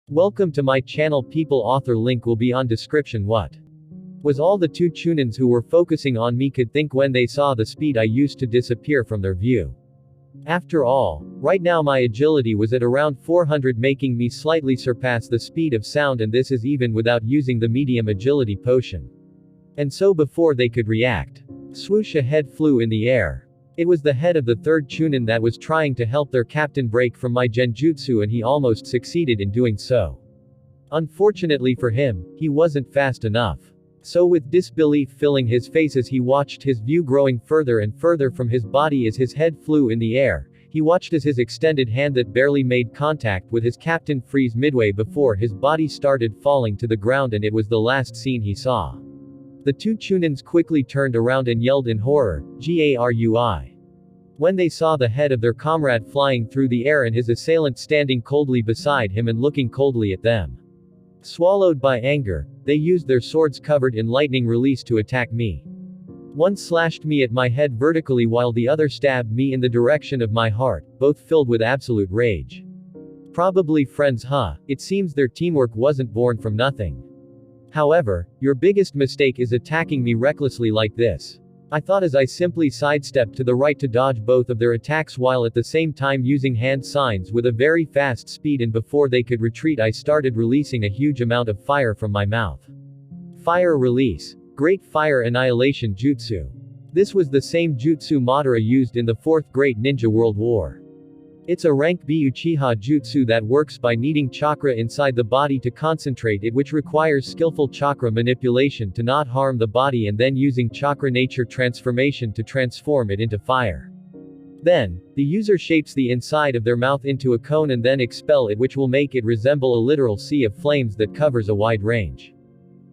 Welcome to my channel people. Author link will be on description. What was all the two chunins who were focusing on me could think when they saw the speed I used to disappear from their view. After all, right now my agility was at around 400, making me slightly surpass the speed of sound, and this is even without using the medium agility potion. And so before they could react, swoosh, a head flew in the air. It was the head of the third chunin that was trying to help their captain break from my genjutsu, and he almost succeeded in doing so. Unfortunately for him, he wasn't fast enough. So with disbelief filling his face as he watched his view growing further and further from his body as his head flew in the air, he watched as his extended hand that barely made contact with his captain freeze midway before his body started falling to the ground, and it was the last scene he saw. The two chunins quickly turned around and yelled in horror, "Garui!" when they saw the head of their comrade flying through the air and his assailant standing coldly beside him and looking coldly at them. Swallowed by anger, they used their swords covered in lightning release to attack me. One slashed me at my head vertically while the other stabbed me in the direction of my heart, both filled with absolute rage. Probably friends, huh? It seems their teamwork wasn't born from nothing. However, your biggest mistake is attacking me recklessly like this, I thought as I simply sidestepped to the right to dodge both of their attacks while at the same time using hand signs with a very fast speed, and before they could retreat I started releasing a huge amount of fire from my mouth. Fire release. Great Fire Annihilation Jutsu. This was the same jutsu Madara used in the Fourth Great Ninja World War. It's a rank B Uchiha jutsu that works by needing chakra inside the body to concentrate it, which requires skillful chakra manipulation to not harm the body, and then using chakra nature transformation to transform it into fire. Then, the user shapes the inside of their mouth into a cone and then expel it, which will make it resemble a literal sea of flames that covers a wide range.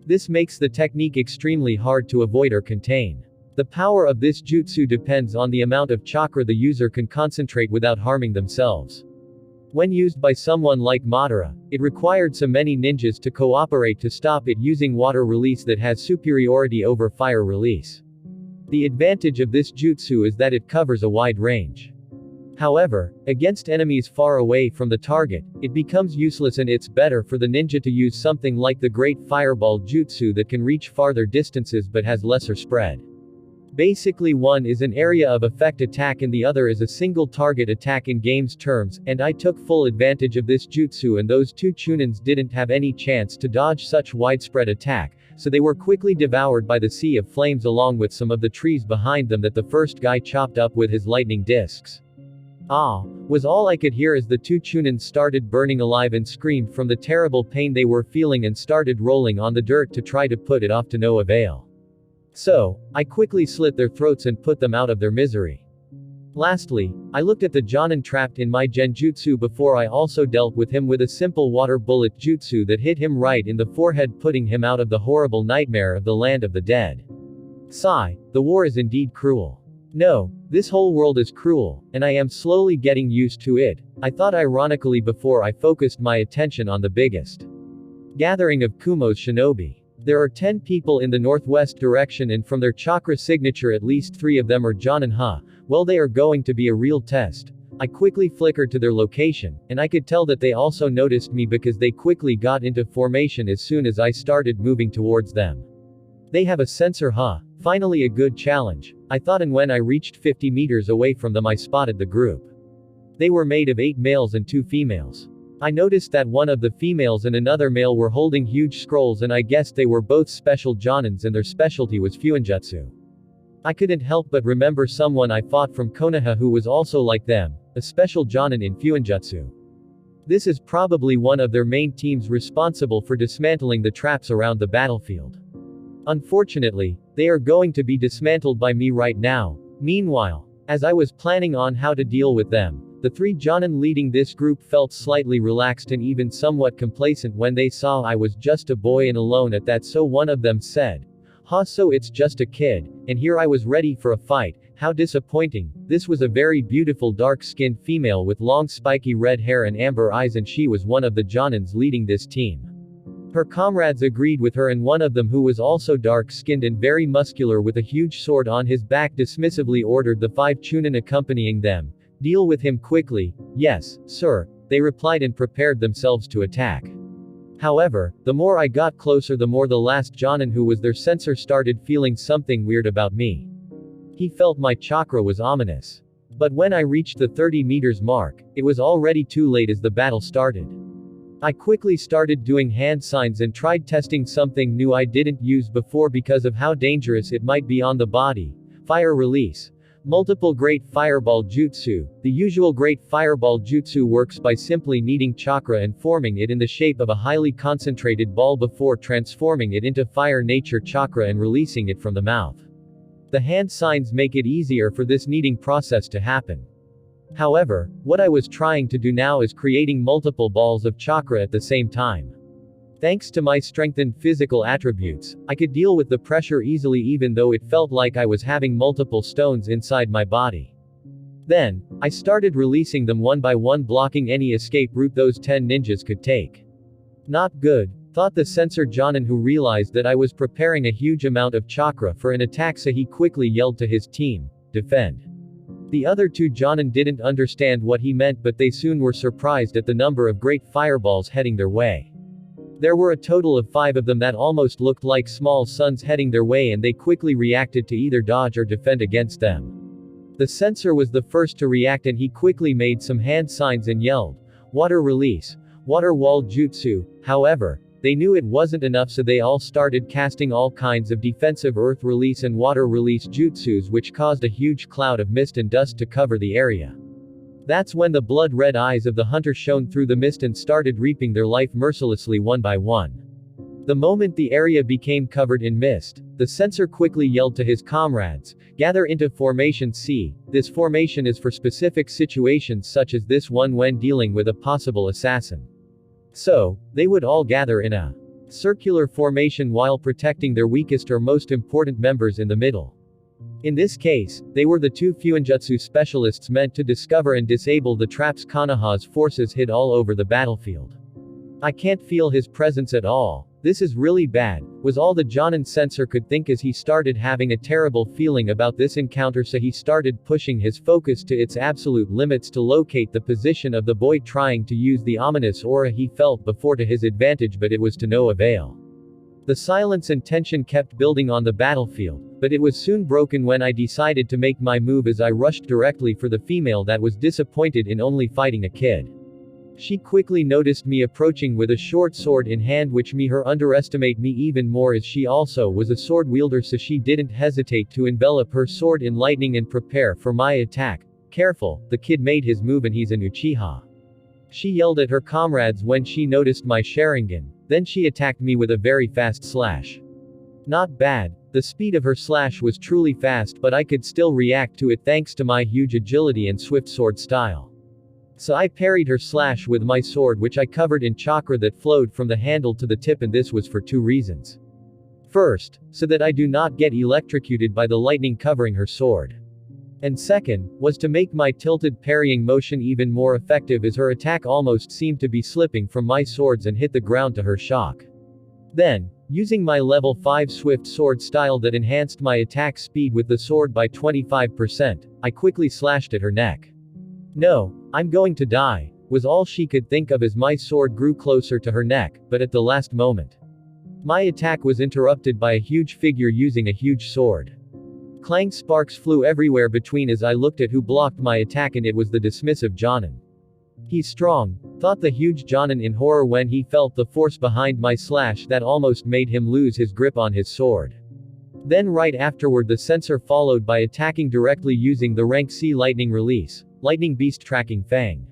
This makes the technique extremely hard to avoid or contain. The power of this jutsu depends on the amount of chakra the user can concentrate without harming themselves. When used by someone like Madara, it required so many ninjas to cooperate to stop it using water release that has superiority over fire release. The advantage of this jutsu is that it covers a wide range. However, against enemies far away from the target, it becomes useless, and it's better for the ninja to use something like the Great Fireball Jutsu that can reach farther distances but has lesser spread. Basically, one is an area of effect attack and the other is a single target attack in game's terms, and I took full advantage of this jutsu, and those two chunins didn't have any chance to dodge such widespread attack, so they were quickly devoured by the sea of flames along with some of the trees behind them that the first guy chopped up with his lightning discs. "Ah!" was all I could hear as the two chunins started burning alive and screamed from the terrible pain they were feeling and started rolling on the dirt to try to put it off, to no avail. So, I quickly slit their throats and put them out of their misery. Lastly, I looked at the Jonin trapped in my genjutsu before I also dealt with him with a simple water bullet jutsu that hit him right in the forehead, putting him out of the horrible nightmare of the land of the dead. Sigh, the war is indeed cruel. No, this whole world is cruel, and I am slowly getting used to it, I thought ironically before I focused my attention on the biggest gathering of Kumo's shinobi. There are 10 people in the northwest direction, and from their chakra signature at least 3 of them are Jonin. Well, they are going to be a real test. I quickly flickered to their location, and I could tell that they also noticed me because they quickly got into formation as soon as I started moving towards them. They have a sensor, Finally a good challenge, I thought, and when I reached 50 meters away from them I spotted the group. They were made of 8 males and 2 females. I noticed that one of the females and another male were holding huge scrolls, and I guessed they were both special Jonins and their specialty was Fuinjutsu. I couldn't help but remember someone I fought from Konoha who was also like them, a special Jonin in Fuinjutsu. This is probably one of their main teams responsible for dismantling the traps around the battlefield. Unfortunately, they are going to be dismantled by me right now. Meanwhile, as I was planning on how to deal with them, the 3 Jonin leading this group felt slightly relaxed and even somewhat complacent when they saw I was just a boy and alone at that, so one of them said, so it's just a kid, and here I was ready for a fight. How disappointing. This was a very beautiful dark-skinned female with long spiky red hair and amber eyes, and she was one of the Jonins leading this team. Her comrades agreed with her, and one of them, who was also dark-skinned and very muscular with a huge sword on his back, dismissively ordered the 5 chunin accompanying them, "Deal with him quickly." "Yes, sir," they replied and prepared themselves to attack. However, the more I got closer, the more the last Jonin who was their sensor started feeling something weird about me. He felt my chakra was ominous. But when I reached the 30 meters mark, it was already too late as the battle started. I quickly started doing hand signs and tried testing something new I didn't use before because of how dangerous it might be on the body. Fire release. Multiple Great Fireball Jutsu. The usual Great Fireball Jutsu works by simply kneading chakra and forming it in the shape of a highly concentrated ball before transforming it into fire nature chakra and releasing it from the mouth. The hand signs make it easier for this kneading process to happen. However, what I was trying to do now is creating multiple balls of chakra at the same time. Thanks to my strengthened physical attributes, I could deal with the pressure easily even though it felt like I was having multiple stones inside my body. Then, I started releasing them one by one, blocking any escape route those 10 ninjas could take. Not good, thought the sensor Jonin, who realized that I was preparing a huge amount of chakra for an attack, so he quickly yelled to his team, "Defend." The other two Jonin didn't understand what he meant, but they soon were surprised at the number of great fireballs heading their way. There were a total of 5 of them that almost looked like small suns heading their way, and they quickly reacted to either dodge or defend against them. The sensor was the first to react, and he quickly made some hand signs and yelled, "Water release, water wall jutsu." However, they knew it wasn't enough, so they all started casting all kinds of defensive earth release and water release jutsus, which caused a huge cloud of mist and dust to cover the area. That's when the blood-red eyes of the hunter shone through the mist and started reaping their life mercilessly one by one. The moment the area became covered in mist, the sensor quickly yelled to his comrades, "Gather into Formation C. This formation is for specific situations such as this one when dealing with a possible assassin." So, they would all gather in a circular formation while protecting their weakest or most important members in the middle. In this case, they were the 2 Fuinjutsu specialists meant to discover and disable the traps Konoha's forces hid all over the battlefield. "I can't feel his presence at all. This is really bad," was all the Jonin sensor could think as he started having a terrible feeling about this encounter, so he started pushing his focus to its absolute limits to locate the position of the boy trying to use the ominous aura he felt before to his advantage, but it was to no avail. The silence and tension kept building on the battlefield, but it was soon broken when I decided to make my move as I rushed directly for the female that was disappointed in only fighting a kid. She quickly noticed me approaching with a short sword in hand, which made her underestimate me even more as she also was a sword wielder, so she didn't hesitate to envelop her sword in lightning and prepare for my attack. "Careful, the kid made his move and he's an Uchiha." She yelled at her comrades when she noticed my Sharingan. Then she attacked me with a very fast slash. Not bad. The speed of her slash was truly fast, but I could still react to it thanks to my huge agility and swift sword style. So I parried her slash with my sword, which I covered in chakra that flowed from the handle to the tip, and this was for 2 reasons. First, so that I do not get electrocuted by the lightning covering her sword. And second, was to make my tilted parrying motion even more effective, as her attack almost seemed to be slipping from my swords and hit the ground to her shock. Then, using my level 5 swift sword style that enhanced my attack speed with the sword by 25%, I quickly slashed at her neck. "No, I'm going to die," was all she could think of as my sword grew closer to her neck, but at the last moment, my attack was interrupted by a huge figure using a huge sword. Clang, sparks flew everywhere between as I looked at who blocked my attack, and it was the dismissive Jonin. "He's strong," thought the huge Jonin in horror when he felt the force behind my slash that almost made him lose his grip on his sword. Then right afterward the sensor followed by attacking directly using the rank C lightning release, Lightning Beast Tracking Fang.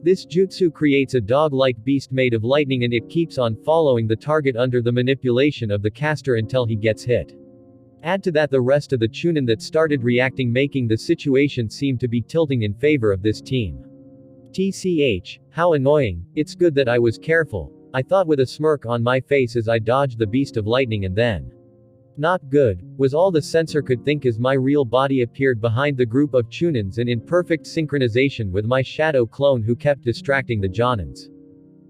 This jutsu creates a dog-like beast made of lightning, and it keeps on following the target under the manipulation of the caster until he gets hit. Add to that the rest of the Chunin that started reacting, making the situation seem to be tilting in favor of this team. TCH, how annoying. It's good that I was careful, I thought with a smirk on my face as I dodged the beast of lightning, and then, "Not good," was all the sensor could think as my real body appeared behind the group of Chunins and in perfect synchronization with my shadow clone who kept distracting the Jonins.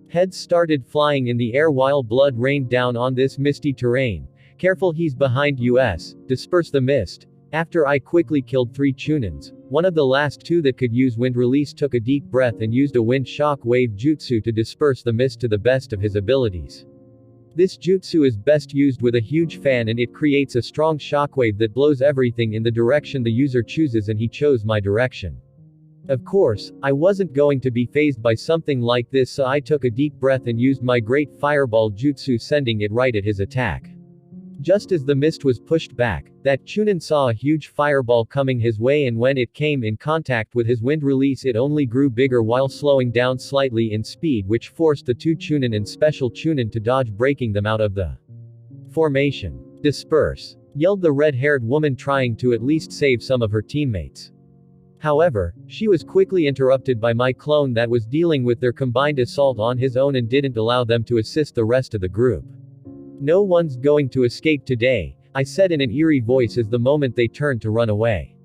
Heads started flying in the air while blood rained down on this misty terrain. "Careful, he's behind us, disperse the mist." After I quickly killed 3 Chunins, one of the last 2 that could use wind release took a deep breath and used a wind shock wave jutsu to disperse the mist to the best of his abilities. This jutsu is best used with a huge fan and it creates a strong shockwave that blows everything in the direction the user chooses, and he chose my direction. Of course, I wasn't going to be fazed by something like this, so I took a deep breath and used my great fireball jutsu, sending it right at his attack. Just as the mist was pushed back, that Chunin saw a huge fireball coming his way, and when it came in contact with his wind release it only grew bigger while slowing down slightly in speed, which forced the 2 Chunin and special Chunin to dodge, breaking them out of the formation. Disperse! Yelled the red-haired woman, trying to at least save some of her teammates. However, she was quickly interrupted by my clone that was dealing with their combined assault on his own and didn't allow them to assist the rest of the group. "No one's going to escape today," I said in an eerie voice as the moment they turned to run away.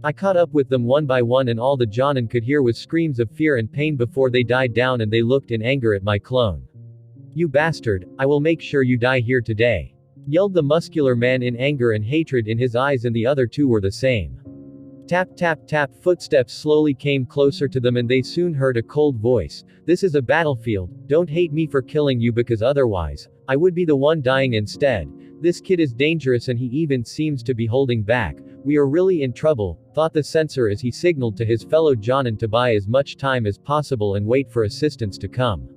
I caught up with them one by one, and all the Jonin could hear was screams of fear and pain before they died down, and they looked in anger at my clone. "You bastard, I will make sure you die here today," yelled the muscular man in anger and hatred in his eyes, and the other 2 were the same. Tap tap tap, footsteps slowly came closer to them and they soon heard a cold voice. "This is a battlefield, don't hate me for killing you, because otherwise, I would be the one dying instead. This kid is dangerous and he even seems to be holding back. We are really in trouble," thought the censor as he signaled to his fellow Jonin to buy as much time as possible and wait for assistance to come.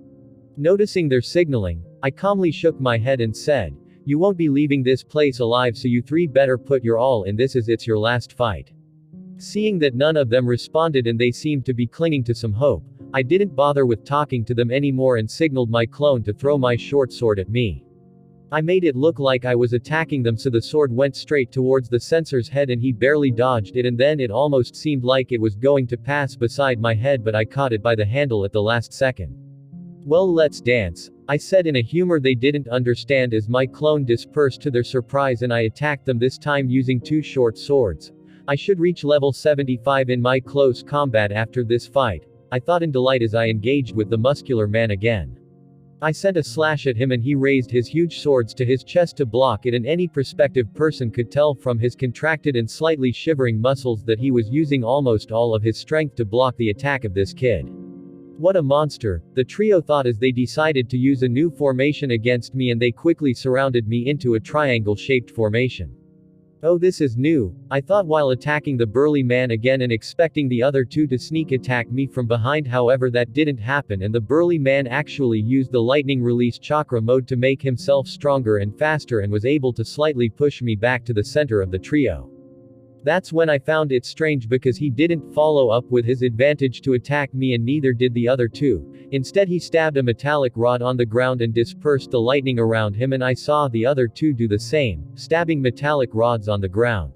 Noticing their signaling, I calmly shook my head and said, "You won't be leaving this place alive, so you 3 better put your all in this, as it's your last fight." Seeing that none of them responded and they seemed to be clinging to some hope, I didn't bother with talking to them anymore and signaled my clone to throw my short sword at me. I made it look like I was attacking them, so the sword went straight towards the censor's head and he barely dodged it, and then it almost seemed like it was going to pass beside my head, but I caught it by the handle at the last second. "Well, let's dance," I said in a humor they didn't understand as my clone dispersed to their surprise, and I attacked them, this time using 2 short swords. I should reach level 75 in my close combat after this fight, I thought in delight as I engaged with the muscular man again. I sent a slash at him and he raised his huge swords to his chest to block it, and any prospective person could tell from his contracted and slightly shivering muscles that he was using almost all of his strength to block the attack of this kid. What a monster, the trio thought as they decided to use a new formation against me, and they quickly surrounded me into a triangle-shaped formation. "Oh, this is new," I thought while attacking the burly man again and expecting the other 2 to sneak attack me from behind. However, that didn't happen, and the burly man actually used the lightning release chakra mode to make himself stronger and faster and was able to slightly push me back to the center of the trio. That's when I found it strange, because he didn't follow up with his advantage to attack me, and neither did the other 2. Instead, he stabbed a metallic rod on the ground and dispersed the lightning around him, and I saw the other 2 do the same, stabbing metallic rods on the ground.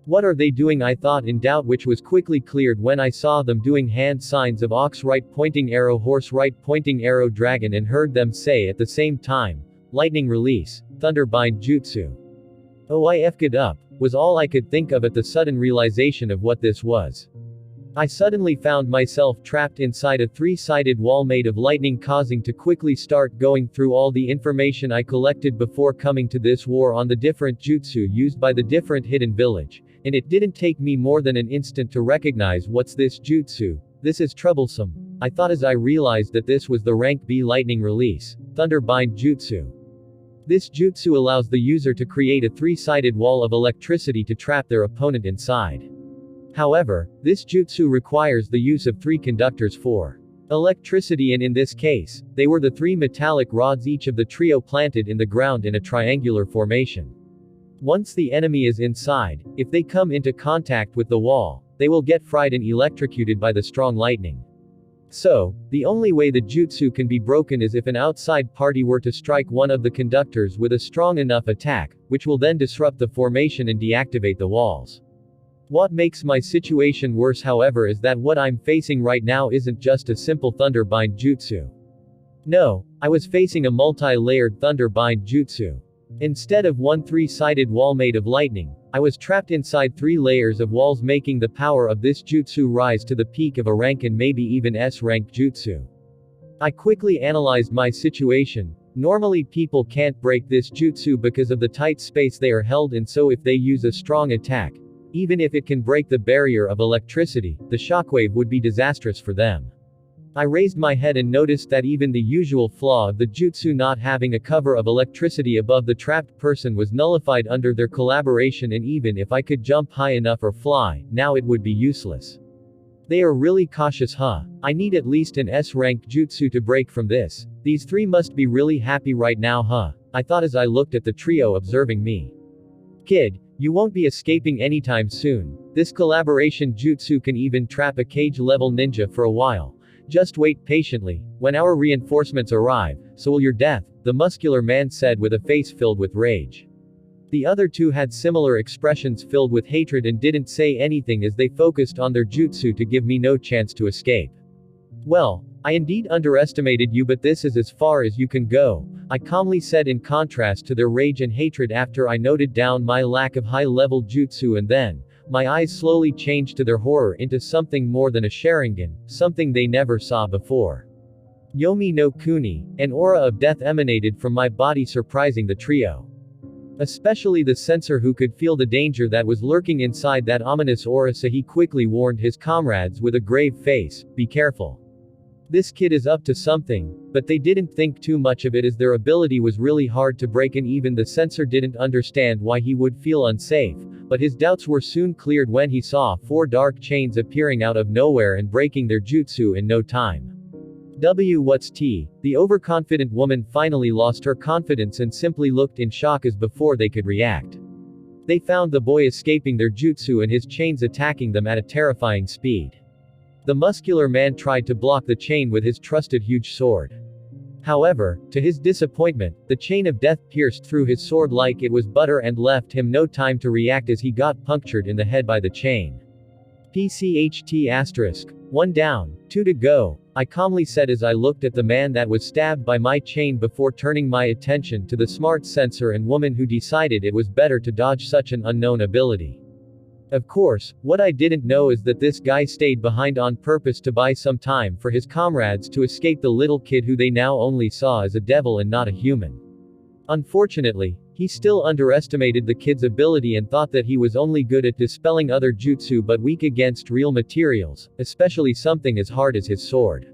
What are they doing, I thought in doubt, which was quickly cleared when I saw them doing hand signs of ox right pointing arrow, horse right pointing arrow, dragon, and heard them say at the same time, "Lightning release, thunderbind jutsu." "Oh, I f'd up," was all I could think of at the sudden realization of what this was. I suddenly found myself trapped inside a 3-sided wall made of lightning, causing to quickly start going through all the information I collected before coming to this war on the different jutsu used by the different hidden village, and it didn't take me more than an instant to recognize, "What's this jutsu? This is troublesome," I thought as I realized that this was the rank B lightning release, thunderbind jutsu. This jutsu allows the user to create a 3-sided wall of electricity to trap their opponent inside. However, this jutsu requires the use of 3 conductors for electricity, and in this case, they were the 3 metallic rods each of the trio planted in the ground in a triangular formation. Once the enemy is inside, if they come into contact with the wall, they will get fried and electrocuted by the strong lightning. So, the only way the jutsu can be broken is if an outside party were to strike one of the conductors with a strong enough attack, which will then disrupt the formation and deactivate the walls. What makes my situation worse, however, is that what I'm facing right now isn't just a simple thunderbind jutsu. No, I was facing a multi-layered thunderbind jutsu. Instead of one 3-sided wall made of lightning, I was trapped inside 3 layers of walls, making the power of this jutsu rise to the peak of a rank and maybe even S-rank jutsu. I quickly analyzed my situation, Normally people can't break this jutsu because of the tight space they are held in, so if they use a strong attack, even if it can break the barrier of electricity, the shockwave would be disastrous for them. I raised my head and noticed that even the usual flaw of the jutsu not having a cover of electricity above the trapped person was nullified under their collaboration, and even if I could jump high enough or fly, now it would be useless. They are really cautious, huh? I need at least an S-rank jutsu to break from this. These three must be really happy right now, huh? I thought as I looked at the trio observing me. Kid, you won't be escaping anytime soon. This collaboration jutsu can even trap a cage-level ninja for a while. Just wait patiently. When our reinforcements arrive, so will your death, the muscular man said with a face filled with rage. The other two had similar expressions filled with hatred and didn't say anything as they focused on their jutsu to give me no chance to escape. Well, I indeed underestimated you, but this is as far as you can go, I calmly said in contrast to their rage and hatred after I noted down my lack of high-level jutsu, and then, my eyes slowly changed to their horror into something more than a Sharingan, something they never saw before. Yomi no Kuni, an aura of death emanated from my body, surprising the trio. Especially the censor, who could feel the danger that was lurking inside that ominous aura, so he quickly warned his comrades with a grave face, "Be careful. This kid is up to something," but they didn't think too much of it as their ability was really hard to break, and even the censor didn't understand why he would feel unsafe, but his doubts were soon cleared when he saw 4 dark chains appearing out of nowhere and breaking their jutsu in no time. What's T? The overconfident woman finally lost her confidence and simply looked in shock as before they could react. They found the boy escaping their jutsu and his chains attacking them at a terrifying speed. The muscular man tried to block the chain with his trusted huge sword. However, to his disappointment, the chain of death pierced through his sword like it was butter and left him no time to react as he got punctured in the head by the chain. PCHT*. 1 down, 2 to go, I calmly said as I looked at the man that was stabbed by my chain before turning my attention to the smart censor and woman who decided it was better to dodge such an unknown ability. Of course, what I didn't know is that this guy stayed behind on purpose to buy some time for his comrades to escape the little kid who they now only saw as a devil and not a human. Unfortunately, he still underestimated the kid's ability and thought that he was only good at dispelling other jutsu but weak against real materials, especially something as hard as his sword.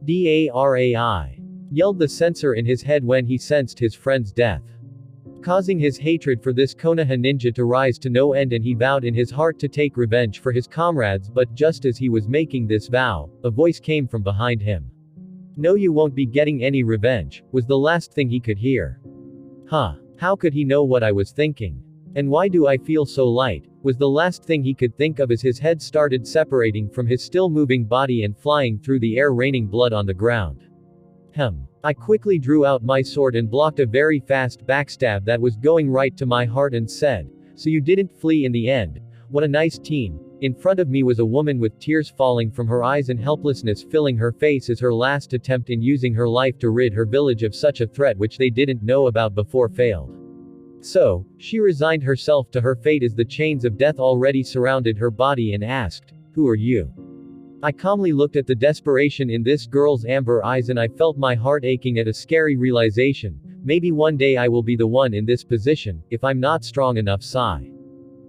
"Darai!" yelled the censor in his head when he sensed his friend's death, causing his hatred for this Konoha ninja to rise to no end, and he vowed in his heart to take revenge for his comrades. But just as he was making this vow, a voice came from behind him. "No, you won't be getting any revenge," was the last thing he could hear. Huh. How could he know what I was thinking? And why do I feel so light? Was the last thing he could think of as his head started separating from his still moving body and flying through the air, raining blood on the ground. I quickly drew out my sword and blocked a very fast backstab that was going right to my heart and said, "So you didn't flee in the end? What a nice team." In front of me was a woman with tears falling from her eyes and helplessness filling her face as her last attempt in using her life to rid her village of such a threat which they didn't know about before failed. So, she resigned herself to her fate as the chains of death already surrounded her body and asked, "Who are you?" I calmly looked at the desperation in this girl's amber eyes and I felt my heart aching at a scary realization. Maybe one day I will be the one in this position, if I'm not strong enough. Sigh.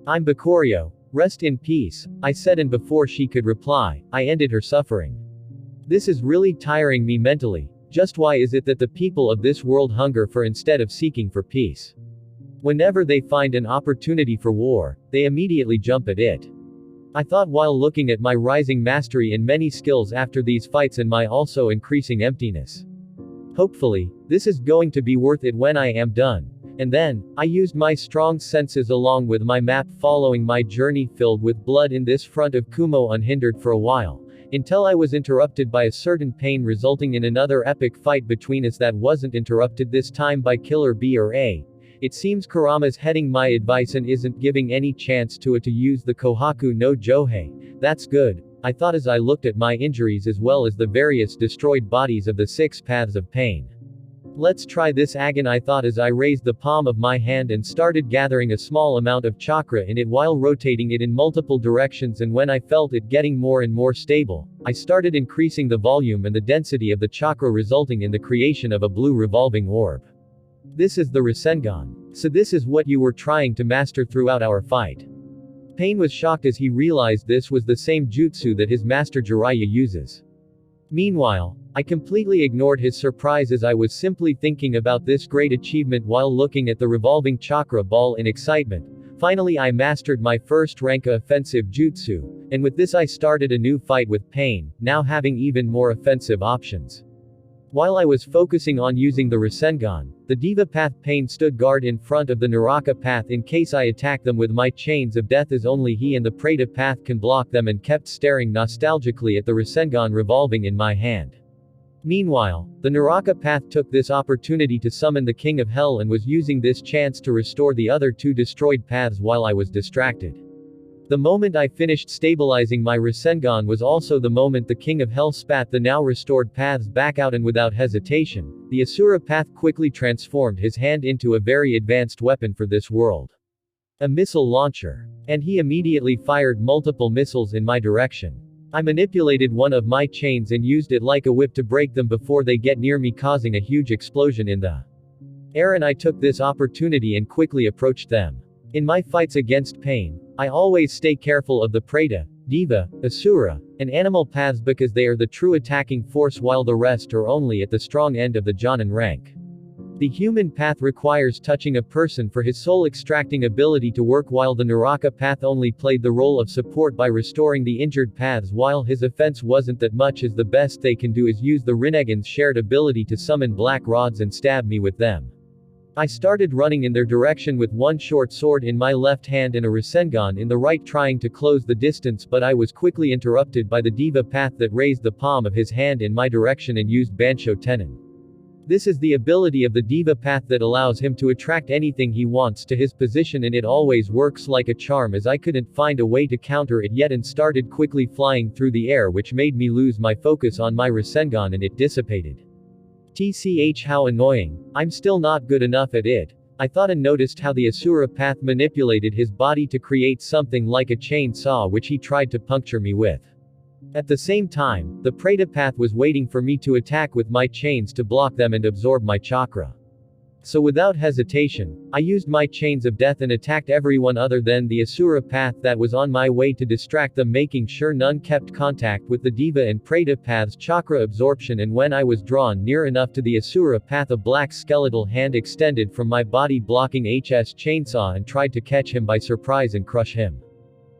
"I'm Bakurio. Rest in peace," I said, and before she could reply, I ended her suffering. This is really tiring me mentally. Just why is it that the people of this world hunger for instead of seeking for peace? Whenever they find an opportunity for war, they immediately jump at it. I thought while looking at my rising mastery in many skills after these fights and my also increasing emptiness. Hopefully, this is going to be worth it when I am done. And then, I used my strong senses along with my map following my journey filled with blood in this front of Kumo unhindered for a while, until I was interrupted by a certain pain resulting in another epic fight between us that wasn't interrupted this time by Killer B or A. It seems Kurama's heading my advice and isn't giving any chance to it to use the Kohaku no Johei. That's good, I thought as I looked at my injuries as well as the various destroyed bodies of the 6 paths of pain. Let's try this again, I thought as I raised the palm of my hand and started gathering a small amount of chakra in it while rotating it in multiple directions, and when I felt it getting more and more stable, I started increasing the volume and the density of the chakra, resulting in the creation of a blue revolving orb. This is the Rasengan. So this is what you were trying to master throughout our fight. Pain was shocked as he realized this was the same jutsu that his master Jiraiya uses. Meanwhile, I completely ignored his surprise as I was simply thinking about this great achievement while looking at the revolving chakra ball in excitement. Finally, I mastered my first rank offensive jutsu, and with this I started a new fight with Pain, now having even more offensive options. While I was focusing on using the Rasengan, the Diva Path Pain stood guard in front of the Naraka Path in case I attack them with my chains of death, as only he and the Preta Path can block them, and kept staring nostalgically at the Rasengan revolving in my hand. Meanwhile, the Naraka Path took this opportunity to summon the King of Hell and was using this chance to restore the other two destroyed paths while I was distracted. The moment I finished stabilizing my Rasengan was also the moment the King of Hell spat the now restored paths back out, and without hesitation, the Asura Path quickly transformed his hand into a very advanced weapon for this world. A missile launcher. And he immediately fired multiple missiles in my direction. I manipulated one of my chains and used it like a whip to break them before they get near me, causing a huge explosion in the air, and I took this opportunity and quickly approached them. In my fights against Pain, I always stay careful of the Preta, Diva, Asura, and Animal paths because they are the true attacking force while the rest are only at the strong end of the Jonin rank. The human path requires touching a person for his soul extracting ability to work, while the Naraka path only played the role of support by restoring the injured paths, while his offense wasn't that much, as the best they can do is use the Rinnegan's shared ability to summon black rods and stab me with them. I started running in their direction with one short sword in my left hand and a Rasengan in the right, trying to close the distance, but I was quickly interrupted by the Diva Path that raised the palm of his hand in my direction and used Bansho Tenon. This is the ability of the Diva Path that allows him to attract anything he wants to his position, and it always works like a charm, as I couldn't find a way to counter it yet and started quickly flying through the air, which made me lose my focus on my Rasengan and it dissipated. TCH, how annoying. I'm still not good enough at it, I thought, and noticed how the Asura Path manipulated his body to create something like a chainsaw which he tried to puncture me with. At the same time, the Preta Path was waiting for me to attack with my chains to block them and absorb my chakra. So without hesitation, I used my chains of death and attacked everyone other than the Asura Path that was on my way to distract them, making sure none kept contact with the Diva and Preta Path's chakra absorption, and when I was drawn near enough to the Asura Path, a black skeletal hand extended from my body blocking HS chainsaw and tried to catch him by surprise and crush him.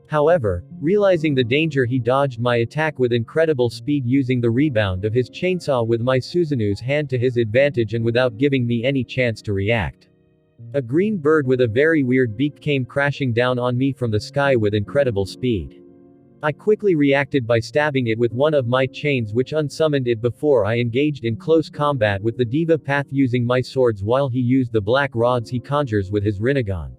However, realizing the danger, he dodged my attack with incredible speed, using the rebound of his chainsaw with my Susanu's hand to his advantage and without giving me any chance to react. A green bird with a very weird beak came crashing down on me from the sky with incredible speed. I quickly reacted by stabbing it with one of my chains, which unsummoned it before I engaged in close combat with the Diva Path using my swords, while he used the black rods he conjures with his Rinnegan.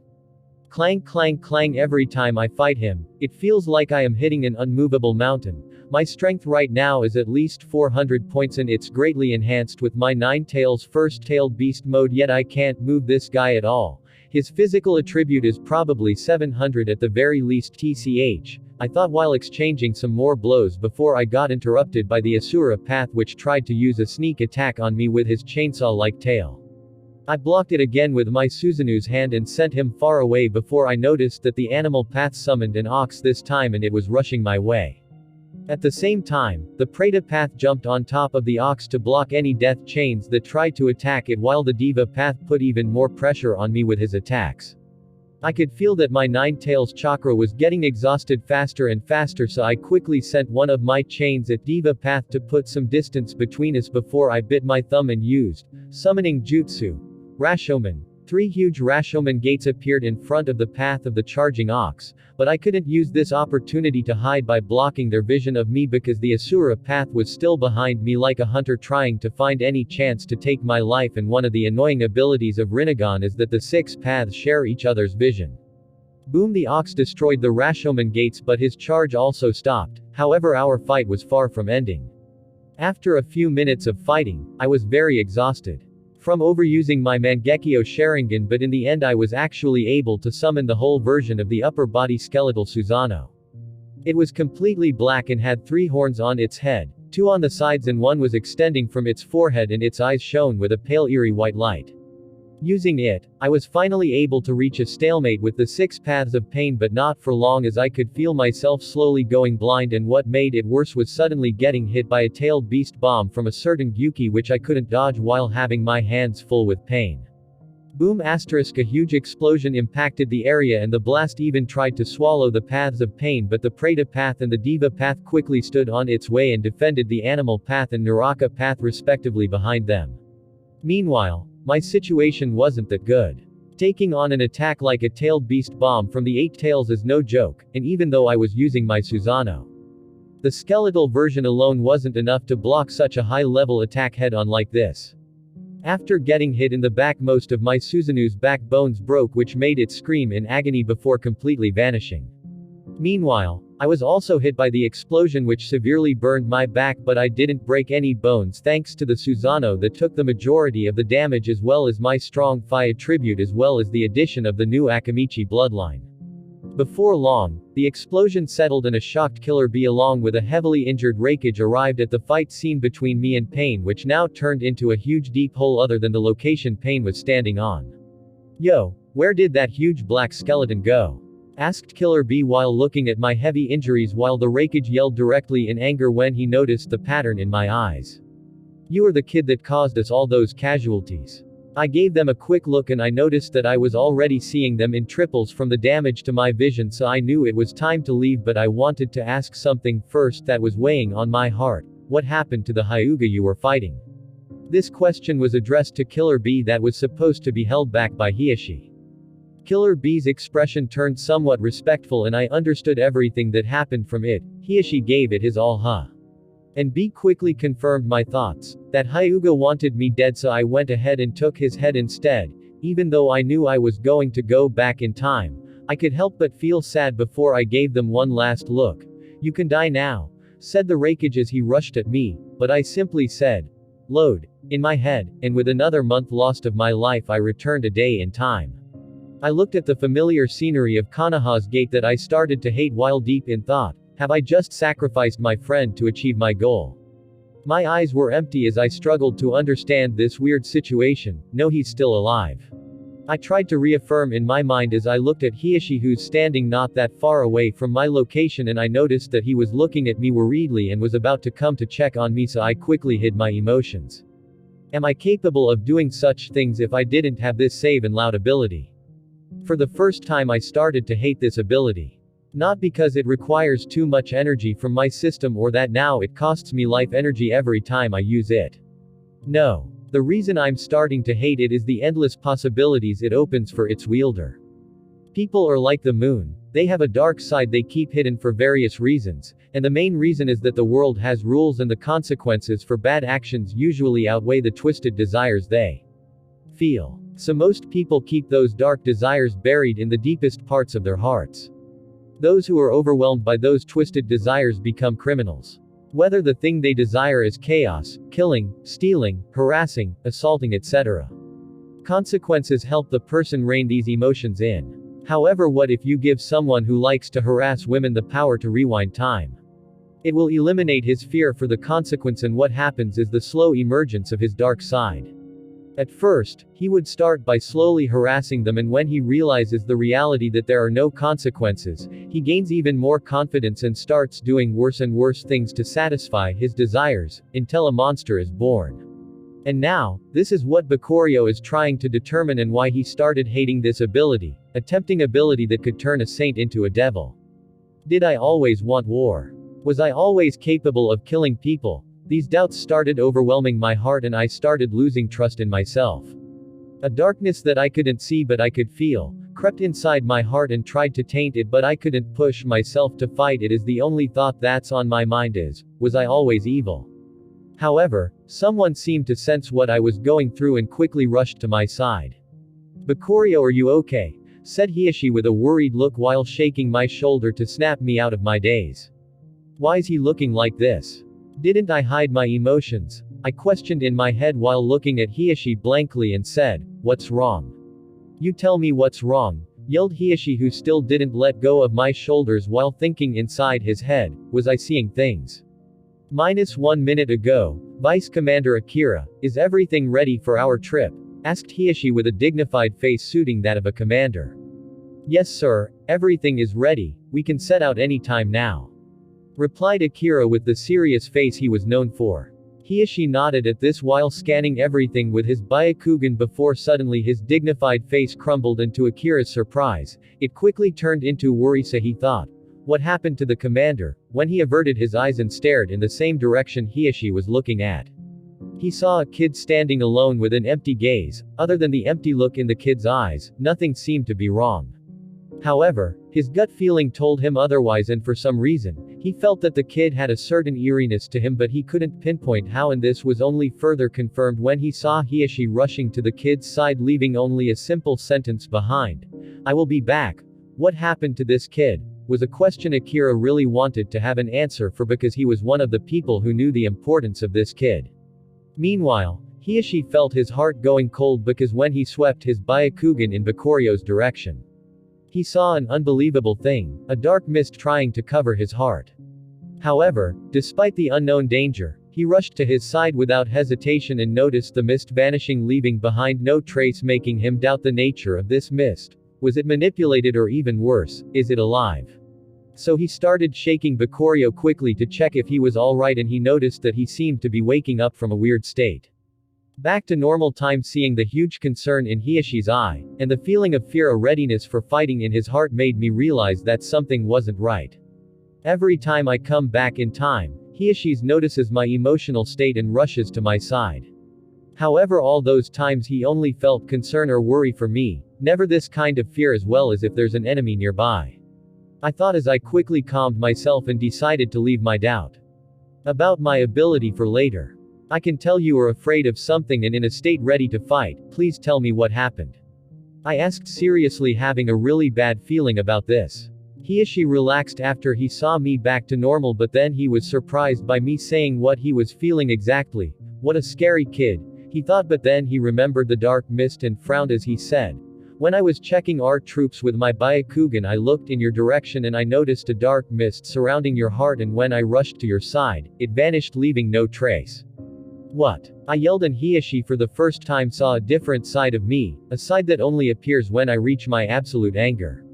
Clang clang clang every time I fight him, it feels like I am hitting an unmovable mountain. My strength right now is at least 400 points and it's greatly enhanced with my 9 tails first tailed beast mode, yet I can't move this guy at all. His physical attribute is probably 700 at the very least TCH, I thought while exchanging some more blows before I got interrupted by the Asura Path, which tried to use a sneak attack on me with his chainsaw-like tail. I blocked it again with my Susanu's hand and sent him far away before I noticed that the Animal Path summoned an ox this time and it was rushing my way. At the same time, the Preta Path jumped on top of the ox to block any death chains that tried to attack it, while the Diva Path put even more pressure on me with his attacks. I could feel that my 9 tails chakra was getting exhausted faster and faster, so I quickly sent one of my chains at Diva Path to put some distance between us before I bit my thumb and used summoning jutsu. Rashomon. 3 huge Rashomon gates appeared in front of the path of the charging ox, but I couldn't use this opportunity to hide by blocking their vision of me because the Asura Path was still behind me like a hunter trying to find any chance to take my life, and one of the annoying abilities of Rinnegan is that the 6 paths share each other's vision. Boom, the ox destroyed the Rashomon gates, but his charge also stopped. However, our fight was far from ending. After a few minutes of fighting, I was very exhausted. from overusing my Mangekyo Sharingan, but in the end I was actually able to summon the whole version of the upper body skeletal Susanoo. It was completely black and had 3 horns on its head, 2 on the sides and 1 was extending from its forehead, and its eyes shone with a pale eerie white light. Using it, I was finally able to reach a stalemate with the 6 paths of pain, but not for long, as I could feel myself slowly going blind, and what made it worse was suddenly getting hit by a tailed beast bomb from a certain Gyuki which I couldn't dodge while having my hands full with pain. Boom! A huge explosion impacted the area and the blast even tried to swallow the paths of pain, but the Preta path and the Diva path quickly stood on its way and defended the animal path and Naraka path respectively behind them. Meanwhile, my situation wasn't that good. Taking on an attack like a tailed beast bomb from the 8 tails is no joke, and even though I was using my Susanoo, the skeletal version alone wasn't enough to block such a high-level attack head-on like this. After getting hit in the back, most of my Susanoo's backbones broke, which made it scream in agony before completely vanishing. Meanwhile, I was also hit by the explosion which severely burned my back, but I didn't break any bones thanks to the Susanoo that took the majority of the damage, as well as my strong Phi attribute, as well as the addition of the new Akamichi bloodline. Before long, the explosion settled and a shocked Killer Bee along with a heavily injured Raikage arrived at the fight scene between me and Pain, which now turned into a huge deep hole other than the location Pain was standing on. "Yo, where did that huge black skeleton go?" asked Killer Bee while looking at my heavy injuries, while the Raikage yelled directly in anger when he noticed the pattern in my eyes. "You are the kid that caused us all those casualties." I gave them a quick look and I noticed that I was already seeing them in triples from the damage to my vision, so I knew it was time to leave, but I wanted to ask something first that was weighing on my heart. What happened to the Hyuga you were fighting? This question was addressed to Killer Bee that was supposed to be held back by Hiashi. Killer Bee's expression turned somewhat respectful and I understood everything that happened from it. Hiashi gave it his all, huh? And B quickly confirmed my thoughts, that Hyuga wanted me dead, so I went ahead and took his head instead. Even though I knew I was going to go back in time, I could help but feel sad before I gave them one last look. "You can die now," said the Raikage as he rushed at me, but I simply said, "Load," in my head, and with another month lost of my life I returned a day in time. I looked at the familiar scenery of Konoha's gate that I started to hate while deep in thought. Have I just sacrificed my friend to achieve my goal? My eyes were empty as I struggled to understand this weird situation. No, he's still alive. I tried to reaffirm in my mind as I looked at Hiashi, who's standing not that far away from my location, and I noticed that he was looking at me worriedly and was about to come to check on me, so I quickly hid my emotions. Am I capable of doing such things if I didn't have this save and loud ability? For the first time I started to hate this ability. Not because it requires too much energy from my system or that now it costs me life energy every time I use it. No. The reason I'm starting to hate it is the endless possibilities it opens for its wielder. People are like the moon. They have a dark side they keep hidden for various reasons, and the main reason is that the world has rules and the consequences for bad actions usually outweigh the twisted desires they feel. So most people keep those dark desires buried in the deepest parts of their hearts. Those who are overwhelmed by those twisted desires become criminals. Whether the thing they desire is chaos, killing, stealing, harassing, assaulting, etc. Consequences help the person rein these emotions in. However, what if you give someone who likes to harass women the power to rewind time? It will eliminate his fear for the consequence, and what happens is the slow emergence of his dark side. At first, he would start by slowly harassing them, and when he realizes the reality that there are no consequences, he gains even more confidence and starts doing worse and worse things to satisfy his desires, until a monster is born. And now, this is what Bakurio is trying to determine and why he started hating this ability, a tempting ability that could turn a saint into a devil. Did I always want war? Was I always capable of killing people? These doubts started overwhelming my heart and I started losing trust in myself. A darkness that I couldn't see but I could feel, crept inside my heart and tried to taint it, but I couldn't push myself to fight it, as the only thought that's on my mind is, was I always evil? However, someone seemed to sense what I was going through and quickly rushed to my side. "Bakurio, are you okay?" said Hiashi with a worried look while shaking my shoulder to snap me out of my daze. Why's he looking like this? Didn't I hide my emotions? I questioned in my head while looking at Hiyashi blankly and said, "What's wrong? You tell me what's wrong," yelled Hiyashi, who still didn't let go of my shoulders while thinking inside his head, "Was I seeing things?" -1 minute ago, Vice Commander Akira, is everything ready for our trip? Asked Hiyashi with a dignified face suiting that of a commander. Yes sir, everything is ready, we can set out any time now, replied Akira with the serious face he was known for. Hiyashi nodded at this while scanning everything with his Byakugan before suddenly his dignified face crumbled, and to Akira's surprise, it quickly turned into worry. So he thought, what happened to the commander, when he averted his eyes and stared in the same direction Hiyashi was looking at. He saw a kid standing alone with an empty gaze. Other than the empty look in the kid's eyes, nothing seemed to be wrong. However, his gut feeling told him otherwise, and for some reason, he felt that the kid had a certain eeriness to him, but he couldn't pinpoint how, and this was only further confirmed when he saw Hiyashi rushing to the kid's side, leaving only a simple sentence behind. I will be back. What happened to this kid? Was a question Akira really wanted to have an answer for, because he was one of the people who knew the importance of this kid. Meanwhile, Hiyashi felt his heart going cold because when he swept his Byakugan in Bakuryo's direction, he saw an unbelievable thing, a dark mist trying to cover his heart. However, despite the unknown danger, he rushed to his side without hesitation and noticed the mist vanishing, leaving behind no trace, making him doubt the nature of this mist. Was it manipulated, or even worse, is it alive? So he started shaking Bakuryo quickly to check if he was alright, and he noticed that he seemed to be waking up from a weird state. Back to normal time, seeing the huge concern in Hiyashi's eye, and the feeling of fear, a readiness for fighting in his heart, made me realize that something wasn't right. Every time I come back in time, Hiyashi notices my emotional state and rushes to my side. However, all those times he only felt concern or worry for me, never this kind of fear, as well as if there's an enemy nearby. I thought as I quickly calmed myself and decided to leave my doubt about my ability for later. I can tell you are afraid of something and in a state ready to fight. Please tell me what happened, I asked seriously, having a really bad feeling about this. Hiyashi relaxed after he saw me back to normal, but then he was surprised by me saying what he was feeling exactly. What a scary kid, he thought, but then he remembered the dark mist and frowned as he said, when I was checking our troops with my Byakugan, I looked in your direction and I noticed a dark mist surrounding your heart, and when I rushed to your side, it vanished, leaving no trace. What? I yelled, and Hiyashi for the first time saw a different side of me, a side that only appears when I reach my absolute anger.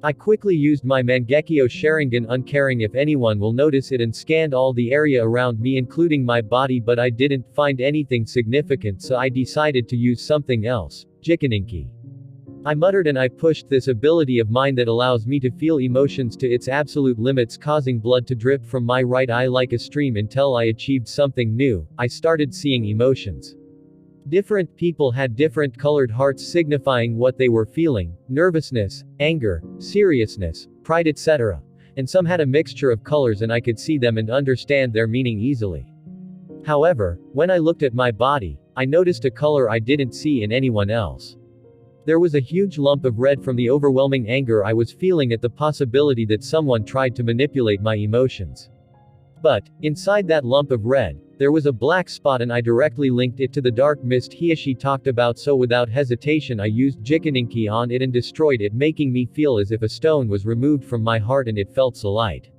I quickly used my Mangekyo Sharingan, uncaring if anyone will notice it, and scanned all the area around me including my body, but I didn't find anything significant, so I decided to use something else, Jikaninki. I muttered, and I pushed this ability of mine that allows me to feel emotions to its absolute limits, causing blood to drip from my right eye like a stream until I achieved something new. I started seeing emotions. Different people had different colored hearts signifying what they were feeling: nervousness, anger, seriousness, pride, etc. And some had a mixture of colors, and I could see them and understand their meaning easily. However, when I looked at my body, I noticed a color I didn't see in anyone else. There was a huge lump of red from the overwhelming anger I was feeling at the possibility that someone tried to manipulate my emotions. But, inside that lump of red, there was a black spot, and I directly linked it to the dark mist Hiyashi talked about, so without hesitation I used Jikaninki on it and destroyed it, making me feel as if a stone was removed from my heart and it felt so light.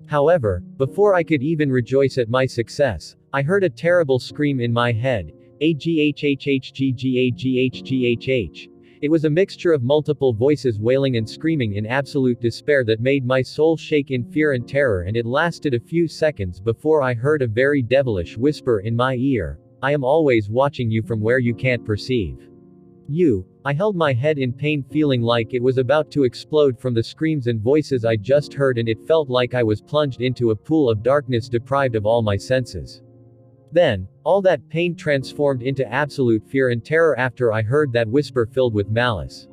However, before I could even rejoice at my success, I heard a terrible scream in my head, AGHHHGGAGHGHGHH. It was a mixture of multiple voices wailing and screaming in absolute despair that made my soul shake in fear and terror, and it lasted a few seconds before I heard a very devilish whisper in my ear, I am always watching you from where you can't perceive. You. I held my head in pain, feeling like it was about to explode from the screams and voices I just heard, and it felt like I was plunged into a pool of darkness, deprived of all my senses. Then, all that pain transformed into absolute fear and terror after I heard that whisper filled with malice.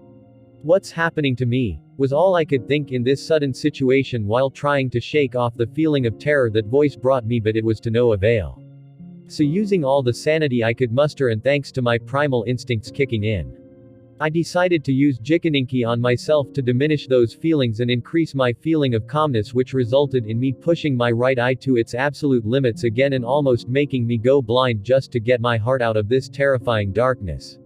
What's happening to me? Was all I could think in this sudden situation while trying to shake off the feeling of terror that voice brought me, but it was to no avail. So using all the sanity I could muster, and thanks to my primal instincts kicking in, I decided to use Jikaninki on myself to diminish those feelings and increase my feeling of calmness, which resulted in me pushing my right eye to its absolute limits again and almost making me go blind just to get my heart out of this terrifying darkness.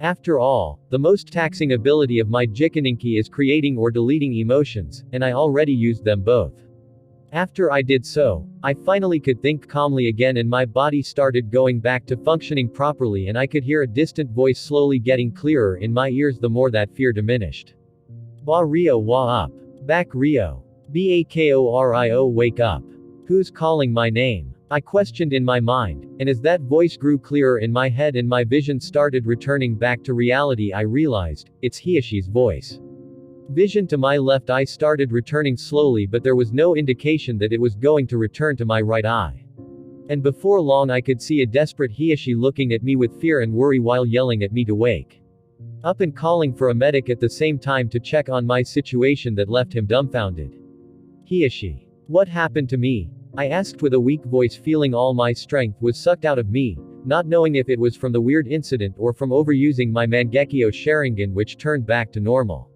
After all, the most taxing ability of my Jikaninki is creating or deleting emotions, and I already used them both. After I did so, I finally could think calmly again and my body started going back to functioning properly and I could hear a distant voice slowly getting clearer in my ears the more that fear diminished. Wa Rio wa up. Back Rio. Bakorio wake up. Who's calling my name? I questioned in my mind, and as that voice grew clearer in my head and my vision started returning back to reality, I realized, it's Hiashi's voice. Vision to my left eye started returning slowly, but there was no indication that it was going to return to my right eye. And before long I could see a desperate Hiashi looking at me with fear and worry while yelling at me to wake up and calling for a medic at the same time to check on my situation that left him dumbfounded. Hiashi. What happened to me? I asked with a weak voice, feeling all my strength was sucked out of me, not knowing if it was from the weird incident or from overusing my Mangekyo Sharingan, which turned back to normal.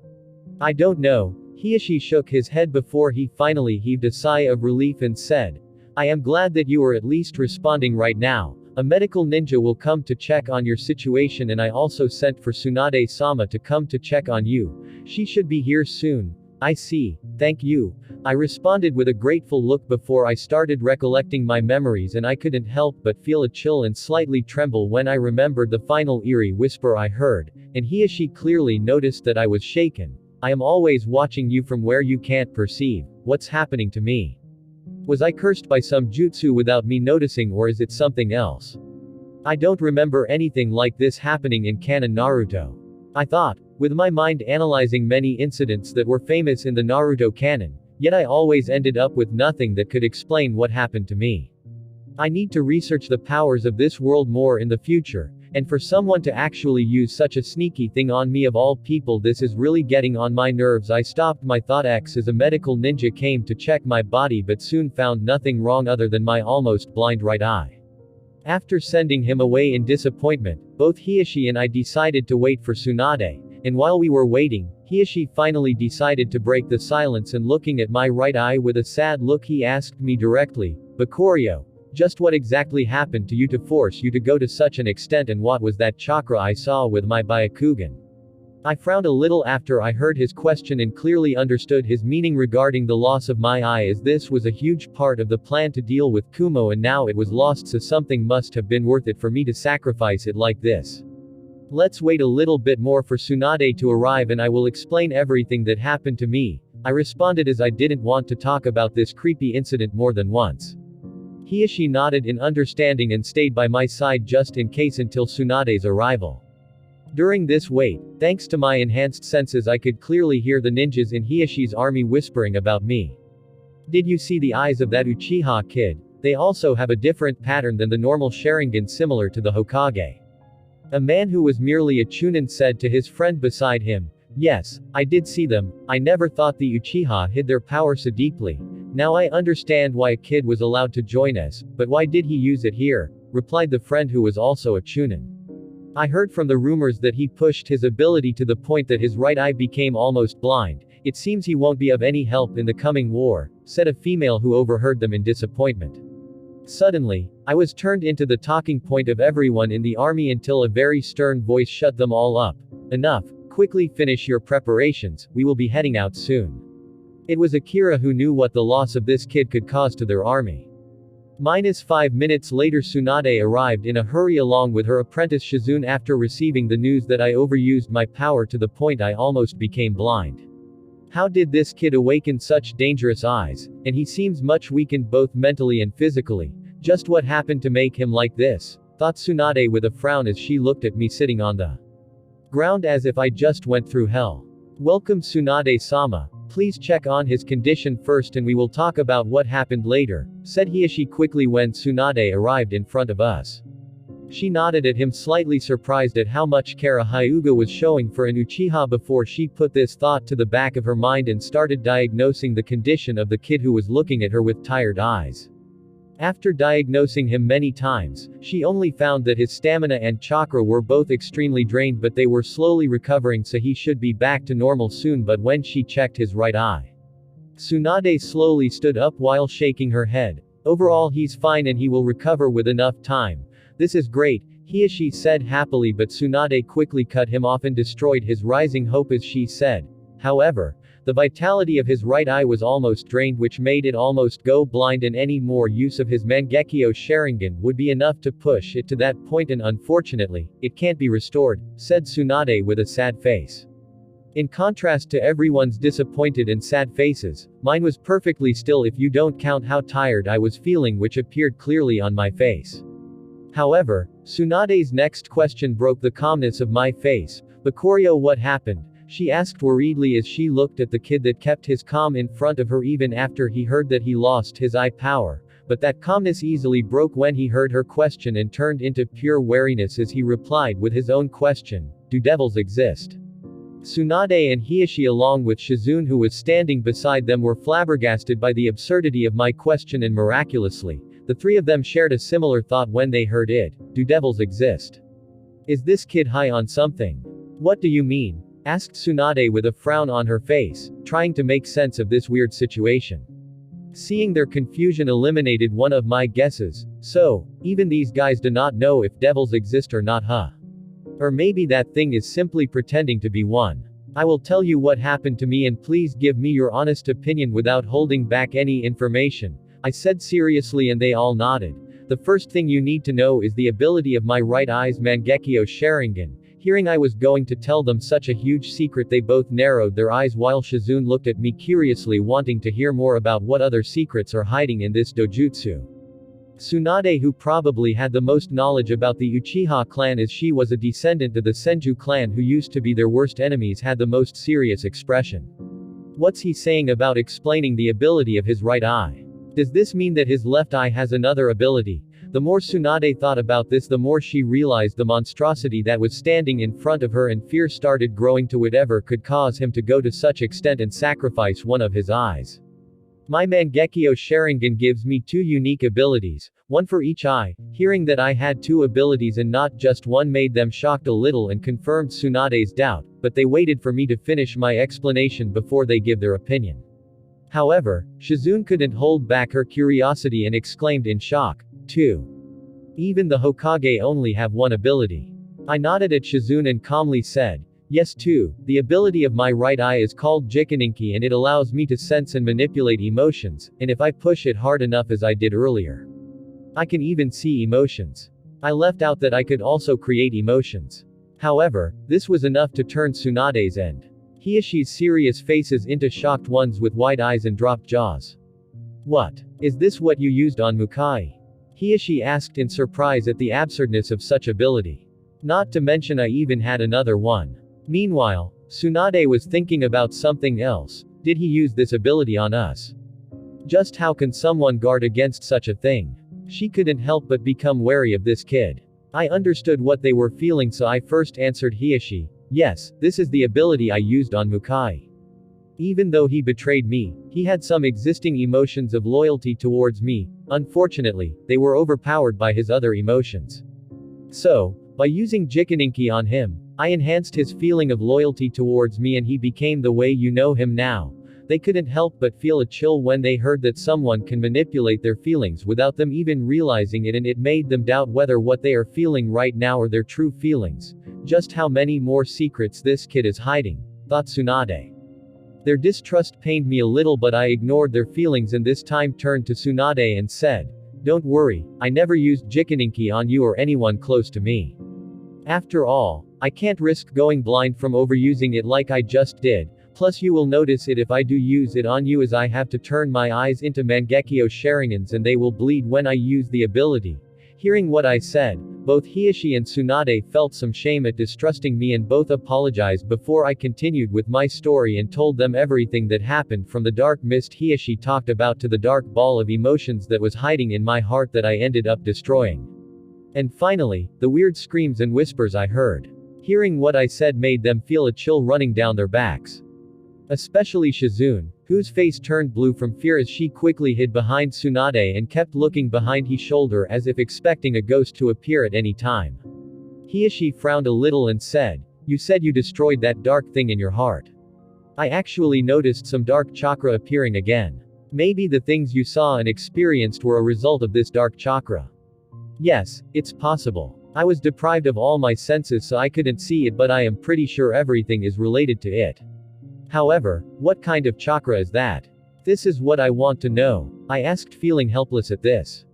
I don't know. Hiashi shook his head before he finally heaved a sigh of relief and said, I am glad that you are at least responding right now. A medical ninja will come to check on your situation and I also sent for Tsunade-sama to come to check on you. She should be here soon. I see. Thank you. I responded with a grateful look before I started recollecting my memories, and I couldn't help but feel a chill and slightly tremble when I remembered the final eerie whisper I heard, and Hiashi clearly noticed that I was shaken. I am always watching you from where you can't perceive. What's happening to me? Was I cursed by some jutsu without me noticing, or is it something else? I don't remember anything like this happening in canon Naruto. I thought, with my mind analyzing many incidents that were famous in the Naruto canon, yet I always ended up with nothing that could explain what happened to me. I need to research the powers of this world more in the future, and for someone to actually use such a sneaky thing on me of all people, this is really getting on my nerves. I stopped my thought as a medical ninja came to check my body but soon found nothing wrong other than my almost blind right eye. After sending him away in disappointment, both Hiashi and I decided to wait for Tsunade, and while we were waiting, Hiashi finally decided to break the silence, and looking at my right eye with a sad look he asked me directly, Bakurio, just what exactly happened to you to force you to go to such an extent, and what was that chakra I saw with my Byakugan? I frowned a little after I heard his question and clearly understood his meaning regarding the loss of my eye, as this was a huge part of the plan to deal with Kumo and now it was lost, so something must have been worth it for me to sacrifice it like this. Let's wait a little bit more for Tsunade to arrive and I will explain everything that happened to me, I responded, as I didn't want to talk about this creepy incident more than once. Hiashi nodded in understanding and stayed by my side just in case until Tsunade's arrival. During this wait, thanks to my enhanced senses, I could clearly hear the ninjas in Hiashi's army whispering about me. Did you see the eyes of that Uchiha kid? They also have a different pattern than the normal Sharingan, similar to the Hokage. A man who was merely a Chunin said to his friend beside him. Yes, I did see them. I never thought the Uchiha hid their power so deeply. Now I understand why a kid was allowed to join us, but why did he use it here? Replied the friend who was also a Chunin. I heard from the rumors that he pushed his ability to the point that his right eye became almost blind. It seems he won't be of any help in the coming war, said a female who overheard them in disappointment. Suddenly, I was turned into the talking point of everyone in the army until a very stern voice shut them all up. Enough, quickly finish your preparations, we will be heading out soon. It was Akira who knew what the loss of this kid could cause to their army. -5 minutes later, Tsunade arrived in a hurry along with her apprentice Shizune after receiving the news that I overused my power to the point I almost became blind. How did this kid awaken such dangerous eyes? And he seems much weakened both mentally and physically. Just what happened to make him like this? Thought Tsunade with a frown as she looked at me sitting on the ground as if I just went through hell. Welcome Tsunade-sama. Please check on his condition first and we will talk about what happened later, said Hiashi quickly when Tsunade arrived in front of us. She nodded at him, slightly surprised at how much care a Hyuga was showing for an Uchiha before she put this thought to the back of her mind and started diagnosing the condition of the kid who was looking at her with tired eyes. After diagnosing him many times, she only found that his stamina and chakra were both extremely drained, but they were slowly recovering, so he should be back to normal soon. But when she checked his right eye, Tsunade slowly stood up while shaking her head. Overall, he's fine and he will recover with enough time. This is great, she said happily, but Tsunade quickly cut him off and destroyed his rising hope as she said. However, the vitality of his right eye was almost drained, which made it almost go blind, and any more use of his Mangekyo Sharingan would be enough to push it to that point, and unfortunately, it can't be restored, said Tsunade with a sad face. In contrast to everyone's disappointed and sad faces, mine was perfectly still if you don't count how tired I was feeling, which appeared clearly on my face. However, Tsunade's next question broke the calmness of my face. "Bakurio, what happened?" she asked worriedly as she looked at the kid that kept his calm in front of her even after he heard that he lost his eye power. But that calmness easily broke when he heard her question and turned into pure wariness as he replied with his own question, "Do devils exist?" Tsunade and Hiashi along with Shizune, who was standing beside them, were flabbergasted by the absurdity of my question, and miraculously, the three of them shared a similar thought when they heard it. Do devils exist? Is this kid high on something? What do you mean? Asked Tsunade with a frown on her face, trying to make sense of this weird situation. Seeing their confusion eliminated one of my guesses. So, even these guys do not know if devils exist or not, huh? Or maybe that thing is simply pretending to be one. I will tell you what happened to me and please give me your honest opinion without holding back any information, I said seriously, and they all nodded. The first thing you need to know is the ability of my right eye's Mangekyo Sharingan. Hearing I was going to tell them such a huge secret, they both narrowed their eyes while Shizune looked at me curiously, wanting to hear more about what other secrets are hiding in this dojutsu. Tsunade, who probably had the most knowledge about the Uchiha clan as she was a descendant of the Senju clan who used to be their worst enemies, had the most serious expression. What's he saying about explaining the ability of his right eye? Does this mean that his left eye has another ability? The more Tsunade thought about this, the more she realized the monstrosity that was standing in front of her, and fear started growing to whatever could cause him to go to such extent and sacrifice one of his eyes. My Mangekyo Sharingan gives me two unique abilities, one for each eye. Hearing that I had two abilities and not just one made them shocked a little and confirmed Tsunade's doubt, but they waited for me to finish my explanation before they give their opinion. However, Shizune couldn't hold back her curiosity and exclaimed in shock, "Two. Even the Hokage only have one ability." I nodded at Shizune and calmly said, "Yes, two. The ability of my right eye is called Jikaninki and it allows me to sense and manipulate emotions, and if I push it hard enough as I did earlier, I can even see emotions. I left out that I could also create emotions." However, this was enough to turn Tsunade's and Hiashi's serious faces into shocked ones with wide eyes and dropped jaws. "What? Is this what you used on Mukai?" Hiashi asked in surprise at the absurdness of such ability. "Not to mention I even had another one." Meanwhile, Tsunade was thinking about something else. Did he use this ability on us? Just how can someone guard against such a thing? She couldn't help but become wary of this kid. I understood what they were feeling, so I first answered Hiashi, "Yes, this is the ability I used on Mukai. Even though he betrayed me, he had some existing emotions of loyalty towards me. Unfortunately, they were overpowered by his other emotions. So, by using Jikaninki on him, I enhanced his feeling of loyalty towards me and he became the way you know him now." They couldn't help but feel a chill when they heard that someone can manipulate their feelings without them even realizing it, and it made them doubt whether what they are feeling right now are their true feelings. Just how many more secrets this kid is hiding, thought Tsunade. Their distrust pained me a little, but I ignored their feelings and this time turned to Tsunade and said, "Don't worry, I never used Jikaninki on you or anyone close to me. After all, I can't risk going blind from overusing it like I just did. Plus you will notice it if I do use it on you, as I have to turn my eyes into Mangekyo Sharingans and they will bleed when I use the ability." Hearing what I said, both Hiashi and Tsunade felt some shame at distrusting me and both apologized before I continued with my story and told them everything that happened, from the dark mist Hiashi talked about to the dark ball of emotions that was hiding in my heart that I ended up destroying. And finally, the weird screams and whispers I heard. Hearing what I said made them feel a chill running down their backs. Especially Shizune, whose face turned blue from fear as she quickly hid behind Tsunade and kept looking behind his shoulder as if expecting a ghost to appear at any time. Hiashi frowned a little and said, "You said you destroyed that dark thing in your heart." "I actually noticed some dark chakra appearing again. Maybe the things you saw and experienced were a result of this dark chakra." "Yes, it's possible. I was deprived of all my senses so I couldn't see it, but I am pretty sure everything is related to it. However, what kind of chakra is that? This is what I want to know," I asked, feeling helpless at this.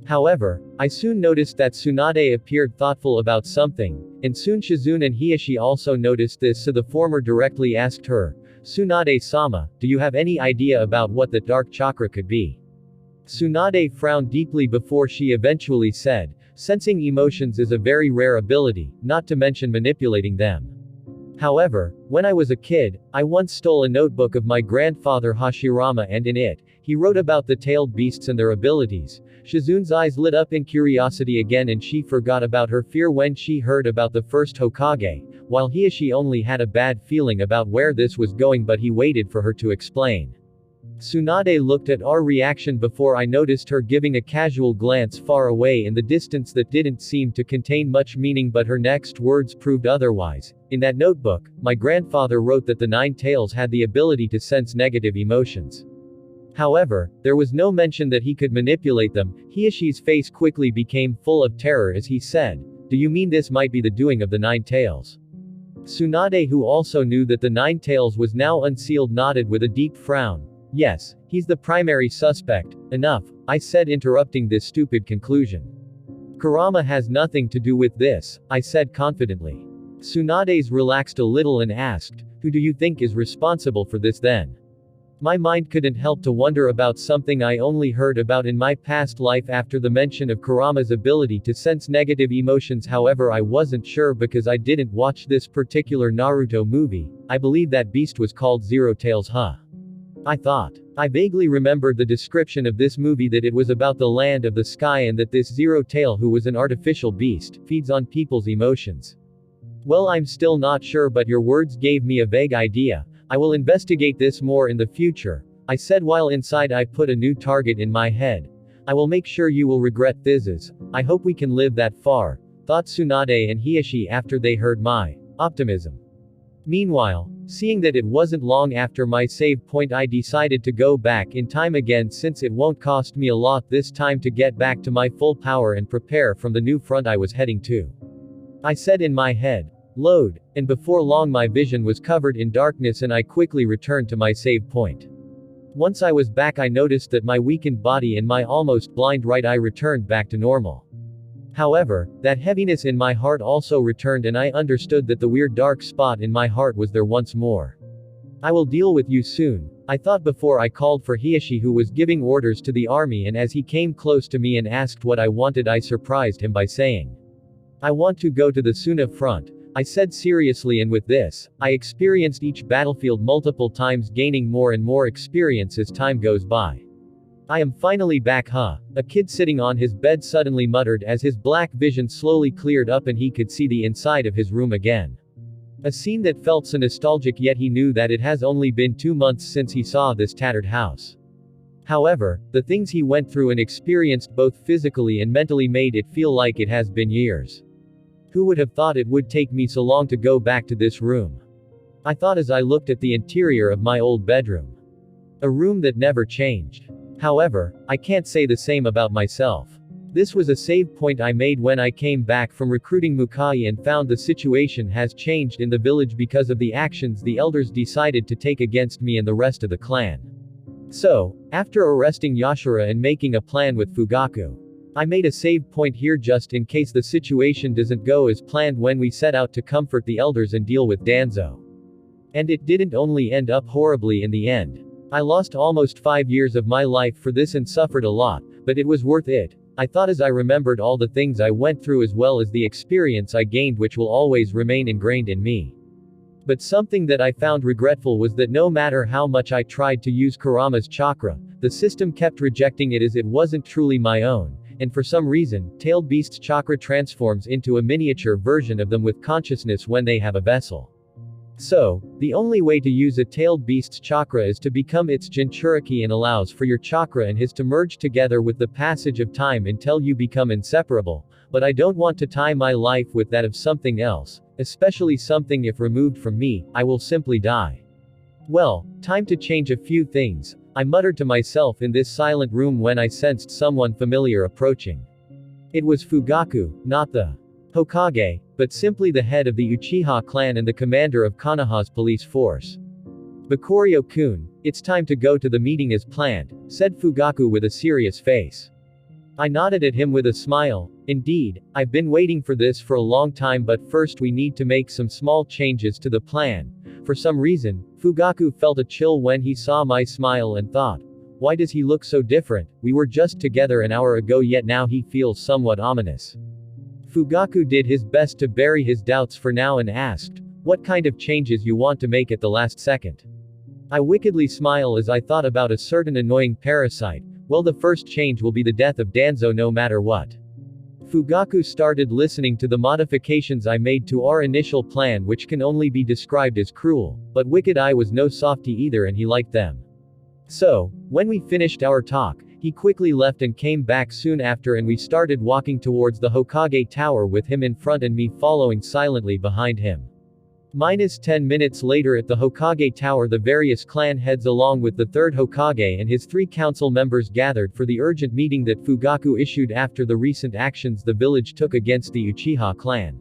However, I soon noticed that Tsunade appeared thoughtful about something, and soon Shizune and Hiashi also noticed this, so the former directly asked her, "Tsunade-sama, do you have any idea about what that dark chakra could be?" Tsunade frowned deeply before she eventually said, "Sensing emotions is a very rare ability, not to mention manipulating them. However, when I was a kid, I once stole a notebook of my grandfather Hashirama, and in it, he wrote about the tailed beasts and their abilities." Shizune's eyes lit up in curiosity again and she forgot about her fear when she heard about the first Hokage, while Hiashi only had a bad feeling about where this was going, but he waited for her to explain. Tsunade looked at our reaction before I noticed her giving a casual glance far away in the distance that didn't seem to contain much meaning, but her next words proved otherwise. "In that notebook, my grandfather wrote that the Nine Tails had the ability to sense negative emotions. However, there was no mention that he could manipulate them." Hiashi's face quickly became full of terror as he said, "Do you mean this might be the doing of the Nine Tails?" Tsunade, who also knew that the Nine Tails was now unsealed, nodded with a deep frown. "Yes, he's the primary suspect." "Enough," I said, interrupting this stupid conclusion. "Kurama has nothing to do with this," I said confidently. Tsunade's relaxed a little and asked, "Who do you think is responsible for this then?" My mind couldn't help to wonder about something I only heard about in my past life after the mention of Kurama's ability to sense negative emotions. However, I wasn't sure because I didn't watch this particular Naruto movie. I believe that beast was called Zero Tails, huh? I thought. I vaguely remembered the description of this movie, that it was about the land of the sky and that this Zero Tail, who was an artificial beast, feeds on people's emotions. Well, I'm still not sure, but your words gave me a vague idea. I will investigate this more in the future, I said while inside I put a new target in my head. I will make sure you will regret this. I hope we can live that far, thought Tsunade and Hiashi after they heard my optimism. Meanwhile, seeing that it wasn't long after my save point, I decided to go back in time again, since it won't cost me a lot this time to get back to my full power and prepare from the new front I was heading to. I said in my head. Load, and before long my vision was covered in darkness and I quickly returned to my save point. Once I was back, I noticed that my weakened body and my almost blind right eye returned back to normal. However, that heaviness in my heart also returned and I understood that the weird dark spot in my heart was there once more. I will deal with you soon, I thought before I called for Hiashi, who was giving orders to the army, and as he came close to me and asked what I wanted, I surprised him by saying, "I want to go to the Suna front," I said seriously, and with this, I experienced each battlefield multiple times, gaining more and more experience as time goes by. "I am finally back, huh?" A kid sitting on his bed suddenly muttered as his black vision slowly cleared up and he could see the inside of his room again. A scene that felt so nostalgic, yet he knew that it has only been 2 months since he saw this tattered house. However, the things he went through and experienced both physically and mentally made it feel like it has been years. Who would have thought it would take me so long to go back to this room? I thought as I looked at the interior of my old bedroom. A room that never changed. However, I can't say the same about myself. This was a save point I made when I came back from recruiting Mukai and found the situation has changed in the village because of the actions the elders decided to take against me and the rest of the clan. So, after arresting Yashira and making a plan with Fugaku, I made a save point here just in case the situation doesn't go as planned when we set out to comfort the elders and deal with Danzo. And it didn't only end up horribly in the end. I lost almost 5 years of my life for this and suffered a lot, but it was worth it, I thought as I remembered all the things I went through as well as the experience I gained, which will always remain ingrained in me. But something that I found regretful was that no matter how much I tried to use Kurama's chakra, the system kept rejecting it as it wasn't truly my own. And for some reason, Tailed Beast's chakra transforms into a miniature version of them with consciousness when they have a vessel. So, the only way to use a tailed beast's chakra is to become its Jinchuriki and allows for your chakra and his to merge together with the passage of time until you become inseparable, but I don't want to tie my life with that of something else, especially something if removed from me, I will simply die. Well, time to change a few things, I muttered to myself in this silent room when I sensed someone familiar approaching. It was Fugaku, not the Hokage, but simply the head of the Uchiha clan and the commander of Konoha's police force. Bakurio-kun, it's time to go to the meeting as planned, said Fugaku with a serious face. I nodded at him with a smile. Indeed, I've been waiting for this for a long time, but first we need to make some small changes to the plan. For some reason, Fugaku felt a chill when he saw my smile and thought, why does he look so different? We were just together an hour ago, yet now he feels somewhat ominous. Fugaku did his best to bury his doubts for now and asked, what kind of changes you want to make at the last second? I wickedly smile as I thought about a certain annoying parasite. Well, the first change will be the death of Danzo no matter what. Fugaku started listening to the modifications I made to our initial plan, which can only be described as cruel, but Wicked Eye was no softy either and he liked them. So, when we finished our talk, he quickly left and came back soon after, and we started walking towards the Hokage Tower with him in front and me following silently behind him. -10 minutes later at the Hokage Tower, the various clan heads along with the third Hokage and his 3 council members gathered for the urgent meeting that Fugaku issued after the recent actions the village took against the Uchiha clan.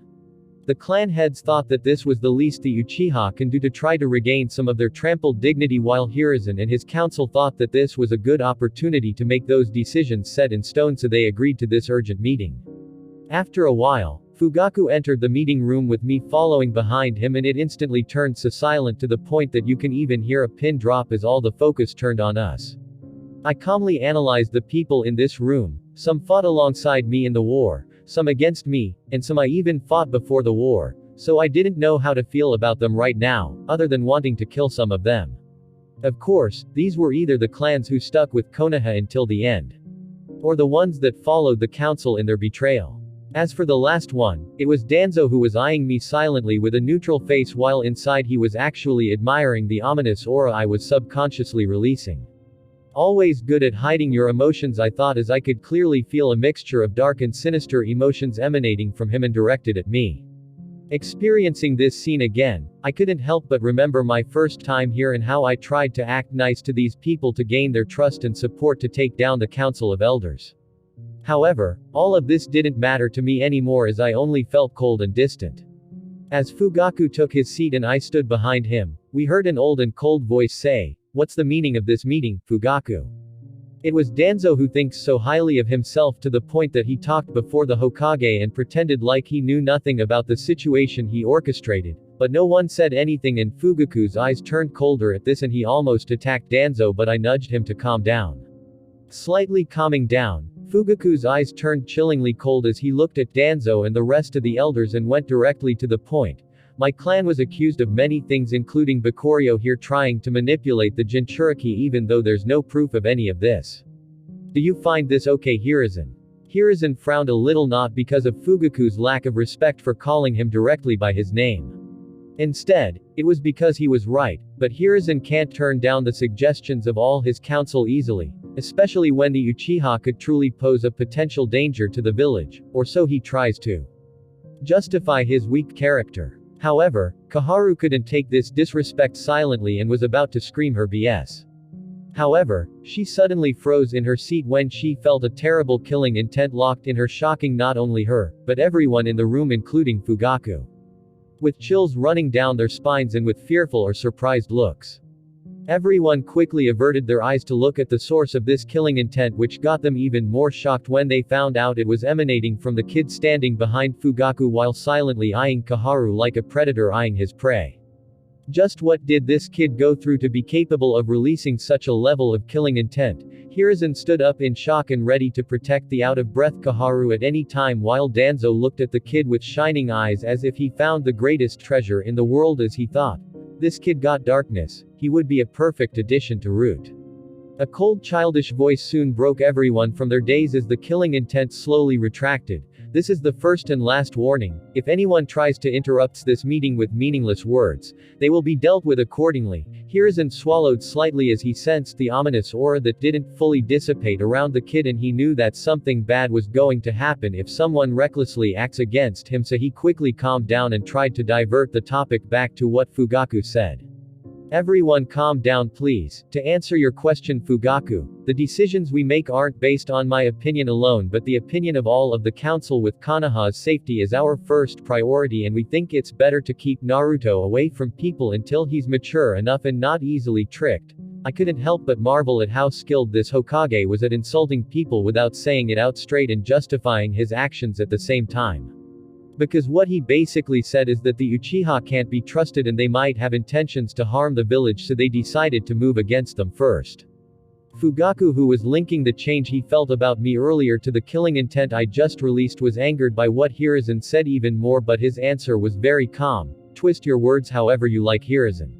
The clan heads thought that this was the least the Uchiha can do to try to regain some of their trampled dignity, while Hiruzen and his council thought that this was a good opportunity to make those decisions set in stone, so they agreed to this urgent meeting. After a while, Fugaku entered the meeting room with me following behind him, and it instantly turned so silent to the point that you can even hear a pin drop as all the focus turned on us. I calmly analyzed the people in this room. Some fought alongside me in the war, some against me, and some I even fought before the war, so I didn't know how to feel about them right now, other than wanting to kill some of them. Of course, these were either the clans who stuck with Konoha until the end, or the ones that followed the council in their betrayal. As for the last one, it was Danzo, who was eyeing me silently with a neutral face while inside he was actually admiring the ominous aura I was subconsciously releasing. Always good at hiding your emotions, I thought, as I could clearly feel a mixture of dark and sinister emotions emanating from him and directed at me. Experiencing this scene again, I couldn't help but remember my first time here and how I tried to act nice to these people to gain their trust and support to take down the Council of Elders. However, all of this didn't matter to me anymore, as I only felt cold and distant. As Fugaku took his seat and I stood behind him, we heard an old and cold voice say, "What's the meaning of this meeting, Fugaku?" It was Danzo, who thinks so highly of himself to the point that he talked before the Hokage and pretended like he knew nothing about the situation he orchestrated, but no one said anything, and Fugaku's eyes turned colder at this and he almost attacked Danzo, but I nudged him to calm down. Slightly calming down, Fugaku's eyes turned chillingly cold as he looked at Danzo and the rest of the elders and went directly to the point. My clan was accused of many things, including Bakurio here trying to manipulate the Jinchuriki, even though there's no proof of any of this. Do you find this okay, Hiruzen? Hiruzen frowned a little, not because of Fugaku's lack of respect for calling him directly by his name. Instead, it was because he was right, but Hiruzen can't turn down the suggestions of all his council easily, especially when the Uchiha could truly pose a potential danger to the village, or so he tries to justify his weak character. However, Kaharu couldn't take this disrespect silently and was about to scream her BS. However, she suddenly froze in her seat when she felt a terrible killing intent locked in her, shocking not only her, but everyone in the room, including Fugaku. With chills running down their spines and with fearful or surprised looks, everyone quickly averted their eyes to look at the source of this killing intent, which got them even more shocked when they found out it was emanating from the kid standing behind Fugaku while silently eyeing Kaharu like a predator eyeing his prey. Just what did this kid go through to be capable of releasing such a level of killing intent? Hiruzen stood up in shock and ready to protect the out-of-breath Kaharu at any time, while Danzo looked at the kid with shining eyes as if he found the greatest treasure in the world, as he thought, "This kid got darkness, he would be a perfect addition to Root." A cold childish voice soon broke everyone from their daze as the killing intent slowly retracted. This is the first and last warning. If anyone tries to interrupt this meeting with meaningless words, they will be dealt with accordingly. Hiruzen swallowed slightly as he sensed the ominous aura that didn't fully dissipate around the kid, and he knew that something bad was going to happen if someone recklessly acts against him, so he quickly calmed down and tried to divert the topic back to what Fugaku said. Everyone calm down please. To answer your question Fugaku, the decisions we make aren't based on my opinion alone but the opinion of all of the council, with Konoha's safety is our first priority, and we think it's better to keep Naruto away from people until he's mature enough and not easily tricked. I couldn't help but marvel at how skilled this Hokage was at insulting people without saying it out straight and justifying his actions at the same time. Because what he basically said is that the Uchiha can't be trusted and they might have intentions to harm the village, so they decided to move against them first. Fugaku, who was linking the change he felt about me earlier to the killing intent I just released, was angered by what Hiruzen said even more, but his answer was very calm. Twist your words however you like, Hiruzen.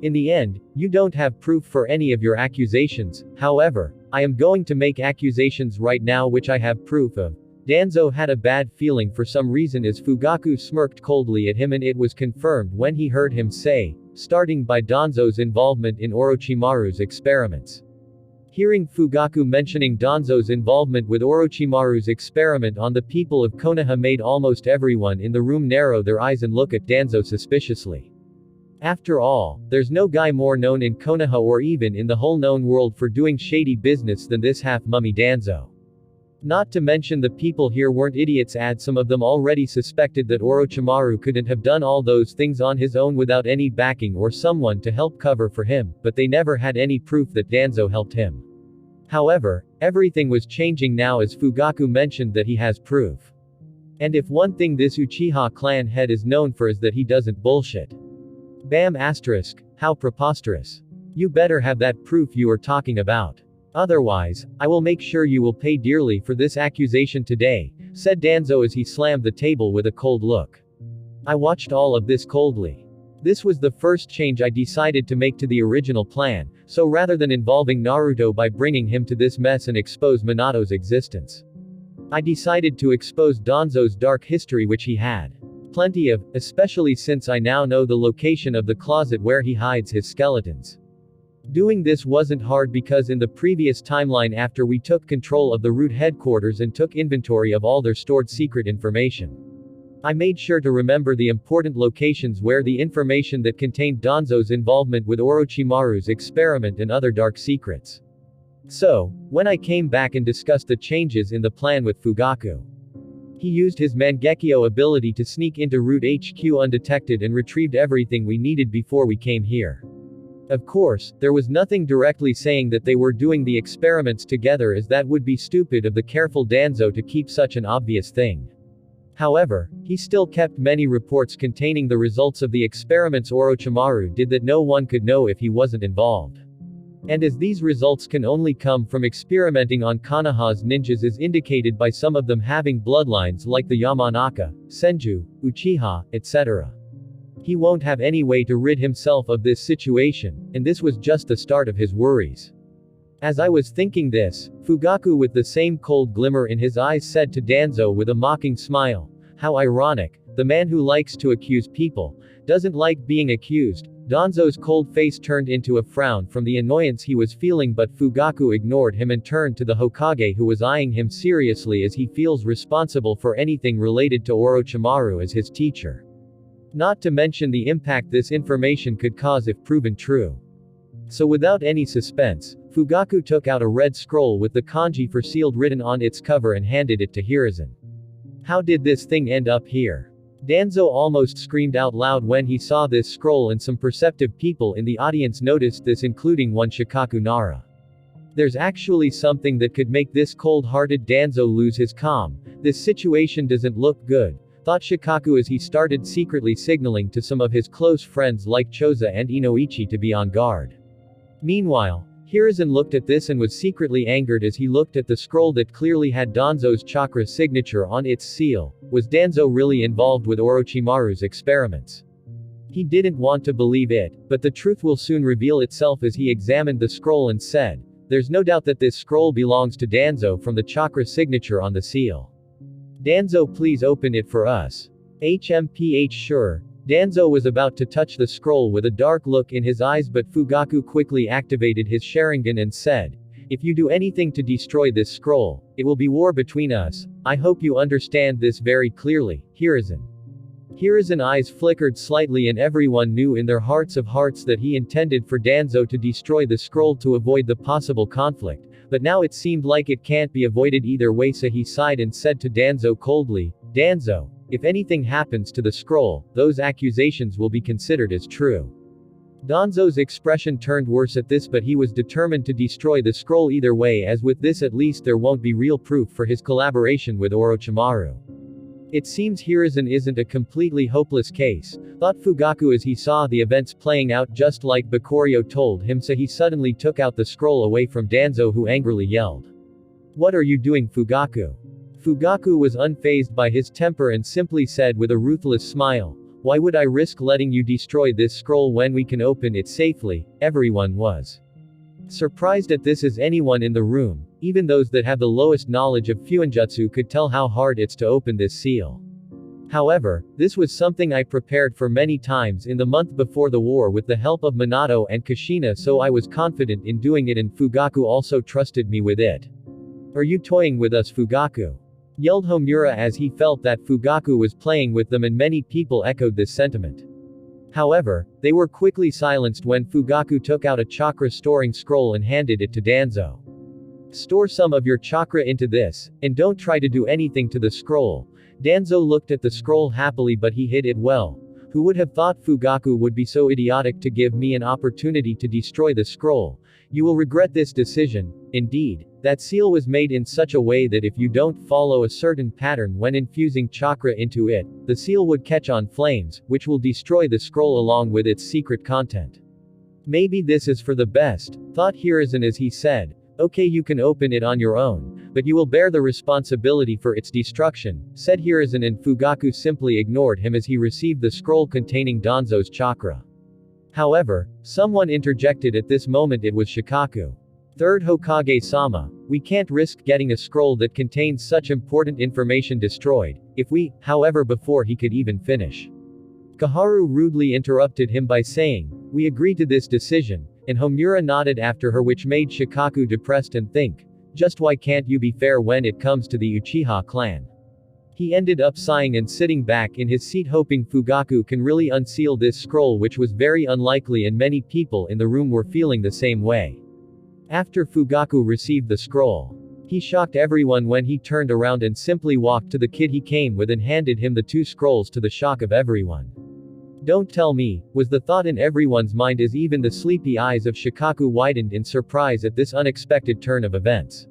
In the end, you don't have proof for any of your accusations. However, I am going to make accusations right now which I have proof of. Danzo had a bad feeling for some reason as Fugaku smirked coldly at him, and it was confirmed when he heard him say, starting by Danzo's involvement in Orochimaru's experiments. Hearing Fugaku mentioning Danzo's involvement with Orochimaru's experiment on the people of Konoha made almost everyone in the room narrow their eyes and look at Danzo suspiciously. After all, there's no guy more known in Konoha or even in the whole known world for doing shady business than this half-mummy Danzo. Not to mention the people here weren't idiots, some of them already suspected that Orochimaru couldn't have done all those things on his own without any backing or someone to help cover for him, but they never had any proof that Danzo helped him. However, everything was changing now as Fugaku mentioned that he has proof. And if one thing this Uchiha clan head is known for is that he doesn't bullshit. Bam asterisk, how preposterous. You better have that proof you are talking about. Otherwise, I will make sure you will pay dearly for this accusation today, said Danzo as he slammed the table with a cold look. I watched all of this coldly. This was the first change I decided to make to the original plan, so rather than involving Naruto by bringing him to this mess and expose Minato's existence, I decided to expose Danzo's dark history, which he had plenty of, especially since I now know the location of the closet where he hides his skeletons. Doing this wasn't hard because in the previous timeline, after we took control of the root headquarters and took inventory of all their stored secret information, I made sure to remember the important locations where the information that contained Danzo's involvement with Orochimaru's experiment and other dark secrets. So, when I came back and discussed the changes in the plan with Fugaku, he used his Mangekyo ability to sneak into Root HQ undetected and retrieved everything we needed before we came here. Of course, there was nothing directly saying that they were doing the experiments together, as that would be stupid of the careful Danzo to keep such an obvious thing. However, he still kept many reports containing the results of the experiments Orochimaru did that no one could know if he wasn't involved. And as these results can only come from experimenting on Konoha's ninjas, as indicated by some of them having bloodlines like the Yamanaka, Senju, Uchiha, etc., he won't have any way to rid himself of this situation, and this was just the start of his worries. As I was thinking this, Fugaku, with the same cold glimmer in his eyes, said to Danzo with a mocking smile, "How ironic, the man who likes to accuse people, doesn't like being accused." Danzo's cold face turned into a frown from the annoyance he was feeling, but Fugaku ignored him and turned to the Hokage, who was eyeing him seriously as he feels responsible for anything related to Orochimaru as his teacher. Not to mention the impact this information could cause if proven true. So without any suspense, Fugaku took out a red scroll with the kanji for sealed written on its cover and handed it to Hiruzen. How did this thing end up here? Danzo almost screamed out loud when he saw this scroll, and some perceptive people in the audience noticed this, including one Shikaku Nara. There's actually something that could make this cold-hearted Danzo lose his calm. This situation doesn't look good, thought Shikaku as he started secretly signaling to some of his close friends like Choza and Inoichi to be on guard. Meanwhile, Hiruzen looked at this and was secretly angered as he looked at the scroll that clearly had Danzo's chakra signature on its seal. Was Danzo really involved with Orochimaru's experiments? He didn't want to believe it, but the truth will soon reveal itself as he examined the scroll and said, "There's no doubt that this scroll belongs to Danzo from the chakra signature on the seal." Danzo, please open it for us. HMPH sure. Danzo was about to touch the scroll with a dark look in his eyes, but Fugaku quickly activated his Sharingan and said, "If you do anything to destroy this scroll, it will be war between us. I hope you understand this very clearly, Hiruzen." Hiruzen's eyes flickered slightly and everyone knew in their hearts of hearts that he intended for Danzo to destroy the scroll to avoid the possible conflict, but now it seemed like it can't be avoided either way, so he sighed and said to Danzo coldly, "Danzo, if anything happens to the scroll, those accusations will be considered as true." Danzo's expression turned worse at this, but he was determined to destroy the scroll either way, as with this at least there won't be real proof for his collaboration with Orochimaru. It seems Hiruzen isn't a completely hopeless case, thought Fugaku as he saw the events playing out just like Bakurio told him, so he suddenly took out the scroll away from Danzo, who angrily yelled, "What are you doing, Fugaku?" Fugaku was unfazed by his temper and simply said with a ruthless smile, "Why would I risk letting you destroy this scroll when we can open it safely?" Everyone was surprised at this, as anyone in the room, even those that have the lowest knowledge of Fuinjutsu, could tell how hard it's to open this seal. However, this was something I prepared for many times in the month before the war with the help of Minato and Kushina, so I was confident in doing it, and Fugaku also trusted me with it. "Are you toying with us, Fugaku?" yelled Homura as he felt that Fugaku was playing with them, and many people echoed this sentiment. However, they were quickly silenced when Fugaku took out a chakra storing scroll and handed it to Danzo. "Store some of your chakra into this, and don't try to do anything to the scroll." Danzo looked at the scroll happily, but he hid it well. Who would have thought Fugaku would be so idiotic to give me an opportunity to destroy the scroll? You will regret this decision. Indeed, that seal was made in such a way that if you don't follow a certain pattern when infusing chakra into it, the seal would catch on flames, which will destroy the scroll along with its secret content. "Maybe this is for the best," thought Hiruzen as he said, "Okay, you can open it on your own, but you will bear the responsibility for its destruction," said Hiruzen, and Fugaku simply ignored him as he received the scroll containing Danzo's chakra. However, someone interjected at this moment. It was Shikaku. "Third Hokage-sama, we can't risk getting a scroll that contains such important information destroyed, if we," however, before he could even finish, Kaharu rudely interrupted him by saying, "We agree to this decision," and Homura nodded after her, which made Shikaku depressed and think, "Just why can't you be fair when it comes to the Uchiha clan?" He ended up sighing and sitting back in his seat, hoping Fugaku can really unseal this scroll, which was very unlikely, and many people in the room were feeling the same way. After Fugaku received the scroll, he shocked everyone when he turned around and simply walked to the kid he came with and handed him the 2 scrolls, to the shock of everyone. "Don't tell me," was the thought in everyone's mind as even the sleepy eyes of Shikaku widened in surprise at this unexpected turn of events.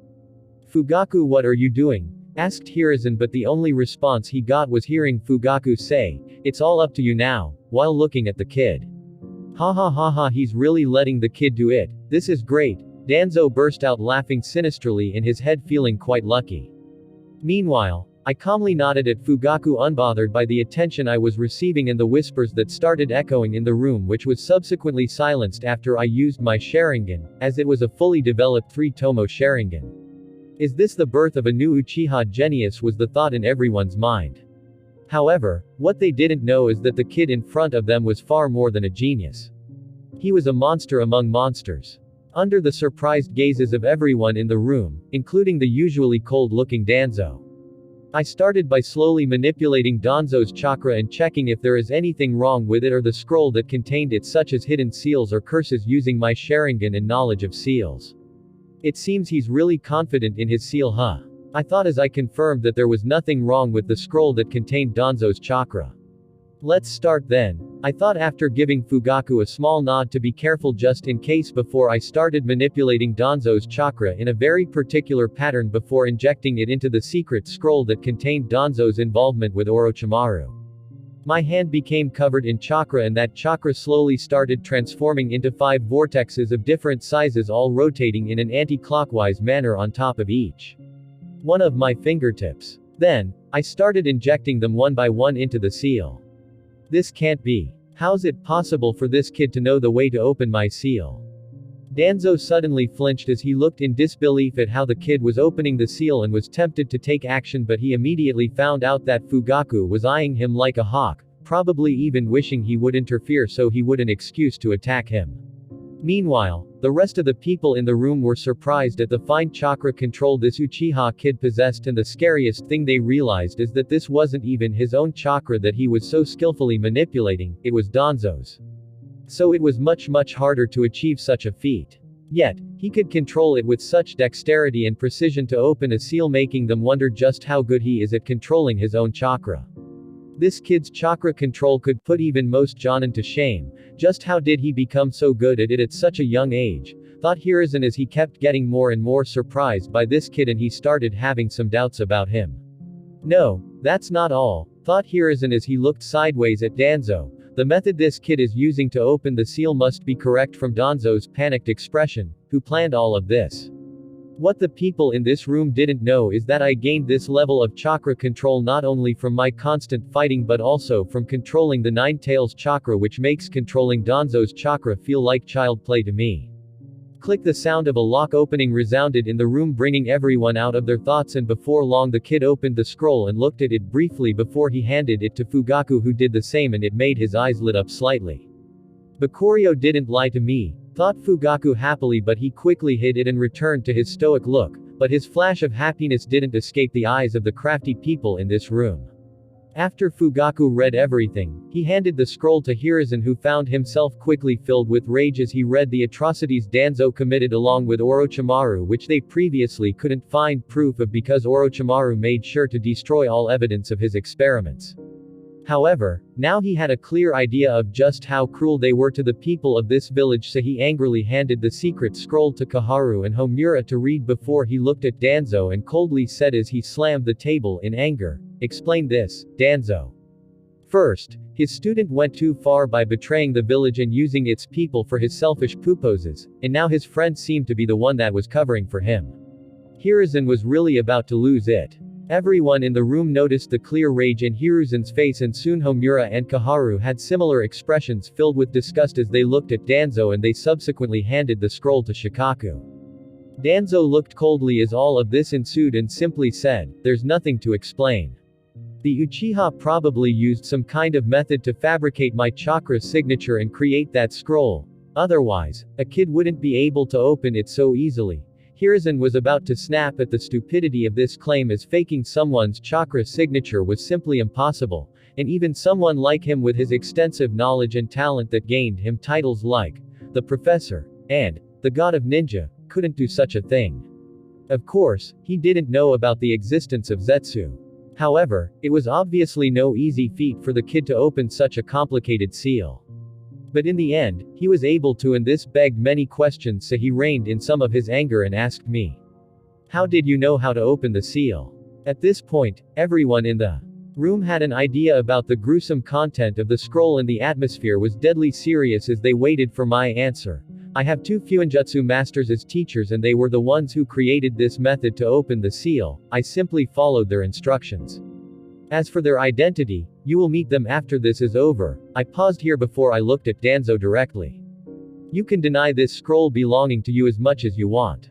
"Fugaku, what are you doing?" asked Hiruzen, but the only response he got was hearing Fugaku say, "It's all up to you now," while looking at the kid. "Ha ha ha ha, he's really letting the kid do it. This is great." Danzo burst out laughing sinisterly in his head, feeling quite lucky. Meanwhile, I calmly nodded at Fugaku, unbothered by the attention I was receiving and the whispers that started echoing in the room, which was subsequently silenced after I used my Sharingan, as it was a fully developed 3-Tomo Sharingan. Is this the birth of a new Uchiha genius, was the thought in everyone's mind. However, what they didn't know is that the kid in front of them was far more than a genius. He was a monster among monsters. Under the surprised gazes of everyone in the room, including the usually cold-looking Danzo, I started by slowly manipulating Danzo's chakra and checking if there is anything wrong with it or the scroll that contained it, such as hidden seals or curses, using my Sharingan and knowledge of seals. It seems he's really confident in his seal, huh? I thought as I confirmed that there was nothing wrong with the scroll that contained Danzo's chakra. Let's start then, I thought, after giving Fugaku a small nod to be careful just in case, before I started manipulating Danzo's chakra in a very particular pattern before injecting it into the secret scroll that contained Danzo's involvement with Orochimaru. My hand became covered in chakra, and that chakra slowly started transforming into 5 vortexes of different sizes, all rotating in an anti-clockwise manner on top of each one of my fingertips. Then, I started injecting them one by one into the seal. This can't be. How's it possible for this kid to know the way to open my seal? Danzo suddenly flinched as he looked in disbelief at how the kid was opening the seal and was tempted to take action, but he immediately found out that Fugaku was eyeing him like a hawk, probably even wishing he would interfere so he would an excuse to attack him. Meanwhile, the rest of the people in the room were surprised at the fine chakra control this Uchiha kid possessed, and the scariest thing they realized is that this wasn't even his own chakra that he was so skillfully manipulating, it was Danzo's. So it was much harder to achieve such a feat. Yet, he could control it with such dexterity and precision to open a seal, making them wonder just how good he is at controlling his own chakra. This kid's chakra control could put even most Jonin to shame. Just how did he become so good at it at such a young age? Thought Hiruzen as he kept getting more and more surprised by this kid, and he started having some doubts about him. No, that's not all, thought Hiruzen as he looked sideways at Danzo. The method this kid is using to open the seal must be correct, from Danzo's panicked expression. Who planned all of this? What the people in this room didn't know is that I gained this level of chakra control not only from my constant fighting but also from controlling the Nine Tails chakra, which makes controlling Danzo's chakra feel like child play to me. Click. The sound of a lock opening resounded in the room, bringing everyone out of their thoughts, and before long the kid opened the scroll and looked at it briefly before he handed it to Fugaku, who did the same, and it made his eyes lit up slightly. Bakurio didn't lie to me, thought Fugaku happily, but he quickly hid it and returned to his stoic look, but his flash of happiness didn't escape the eyes of the crafty people in this room. After Fugaku read everything, he handed the scroll to Hiruzen, who found himself quickly filled with rage as he read the atrocities Danzo committed along with Orochimaru, which they previously couldn't find proof of because Orochimaru made sure to destroy all evidence of his experiments. However, now he had a clear idea of just how cruel they were to the people of this village, so he angrily handed the secret scroll to Kaharu and Homura to read before he looked at Danzo and coldly said as he slammed the table in anger, "Explain this, Danzo." First, his student went too far by betraying the village and using its people for his selfish purposes, and now his friend seemed to be the one that was covering for him. Hiruzen was really about to lose it. Everyone in the room noticed the clear rage in Hiruzen's face, and soon Homura and Kaharu had similar expressions filled with disgust as they looked at Danzo, and they subsequently handed the scroll to Shikaku. Danzo looked coldly as all of this ensued and simply said, "There's nothing to explain. The Uchiha probably used some kind of method to fabricate my chakra signature and create that scroll. Otherwise, a kid wouldn't be able to open it so easily." Hiruzen was about to snap at the stupidity of this claim, as faking someone's chakra signature was simply impossible, and even someone like him with his extensive knowledge and talent that gained him titles like the Professor and the God of Ninja couldn't do such a thing. Of course, he didn't know about the existence of Zetsu. However, it was obviously no easy feat for the kid to open such a complicated seal. But in the end, he was able to, and this begged many questions, so he reined in some of his anger and asked me, "How did you know how to open the seal?" At this point, everyone in the room had an idea about the gruesome content of the scroll, and the atmosphere was deadly serious as they waited for my answer. "I have 2 Fuinjutsu masters as teachers, and they were the ones who created this method to open the seal. I simply followed their instructions. As for their identity, you will meet them after this is over." I paused here before I looked at Danzo directly. "You can deny this scroll belonging to you as much as you want.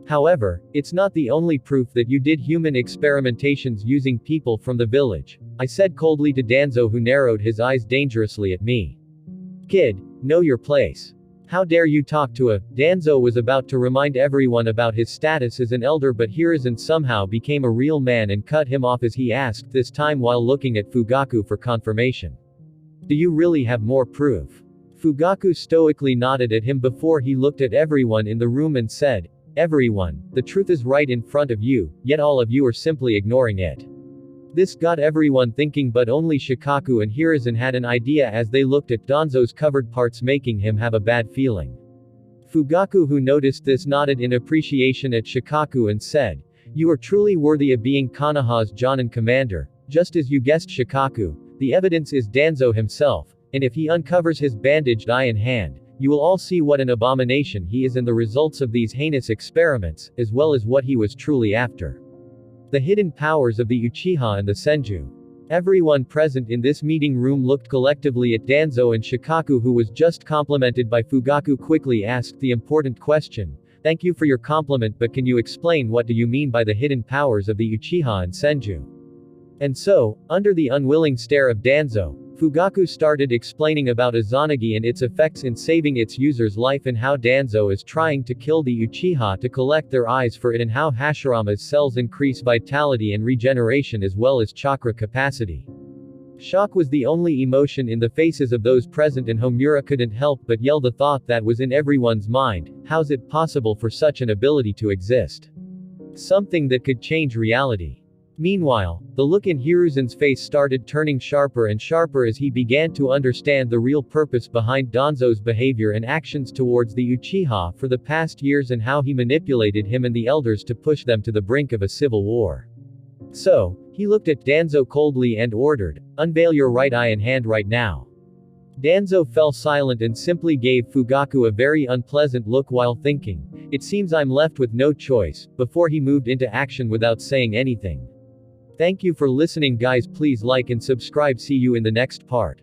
However, it's not the only proof that you did human experimentations using people from the village," I said coldly to Danzo, who narrowed his eyes dangerously at me. "Kid, know your place. How dare you talk to a..." Danzo was about to remind everyone about his status as an elder, but Hiruzen somehow became a real man and cut him off as he asked, this time while looking at Fugaku for confirmation, "Do you really have more proof?" Fugaku stoically nodded at him before he looked at everyone in the room and said, "Everyone, the truth is right in front of you, yet all of you are simply ignoring it." This got everyone thinking, but only Shikaku and Hiruzen had an idea as they looked at Danzo's covered parts, making him have a bad feeling. Fugaku, who noticed this, nodded in appreciation at Shikaku and said, "You are truly worthy of being Konoha's Jonin commander. Just as you guessed, Shikaku, the evidence is Danzo himself, and if he uncovers his bandaged eye and hand, you will all see what an abomination he is and the results of these heinous experiments, as well as what he was truly after. The hidden powers of the Uchiha and the Senju." Everyone present in this meeting room looked collectively at Danzo, and Shikaku, who was just complimented by Fugaku, quickly asked the important question. Thank you for your compliment, but can you explain what do you mean by the hidden powers of the Uchiha and Senju? And so, under the unwilling stare of Danzo, Fugaku started explaining about Izanagi and its effects in saving its user's life, and how Danzo is trying to kill the Uchiha to collect their eyes for it, and how Hashirama's cells increase vitality and regeneration as well as chakra capacity. Shock was the only emotion in the faces of those present, and Homura couldn't help but yell the thought that was in everyone's mind: how's it possible for such an ability to exist? Something that could change reality. Meanwhile, the look in Hiruzen's face started turning sharper and sharper as he began to understand the real purpose behind Danzo's behavior and actions towards the Uchiha for the past years, and how he manipulated him and the elders to push them to the brink of a civil war. So, he looked at Danzo coldly and ordered, "Unveil your right eye and hand right now." Danzo fell silent and simply gave Fugaku a very unpleasant look while thinking, "It seems I'm left with no choice," before he moved into action without saying anything. Thank you for listening, guys. Please like and subscribe. See you in the next part.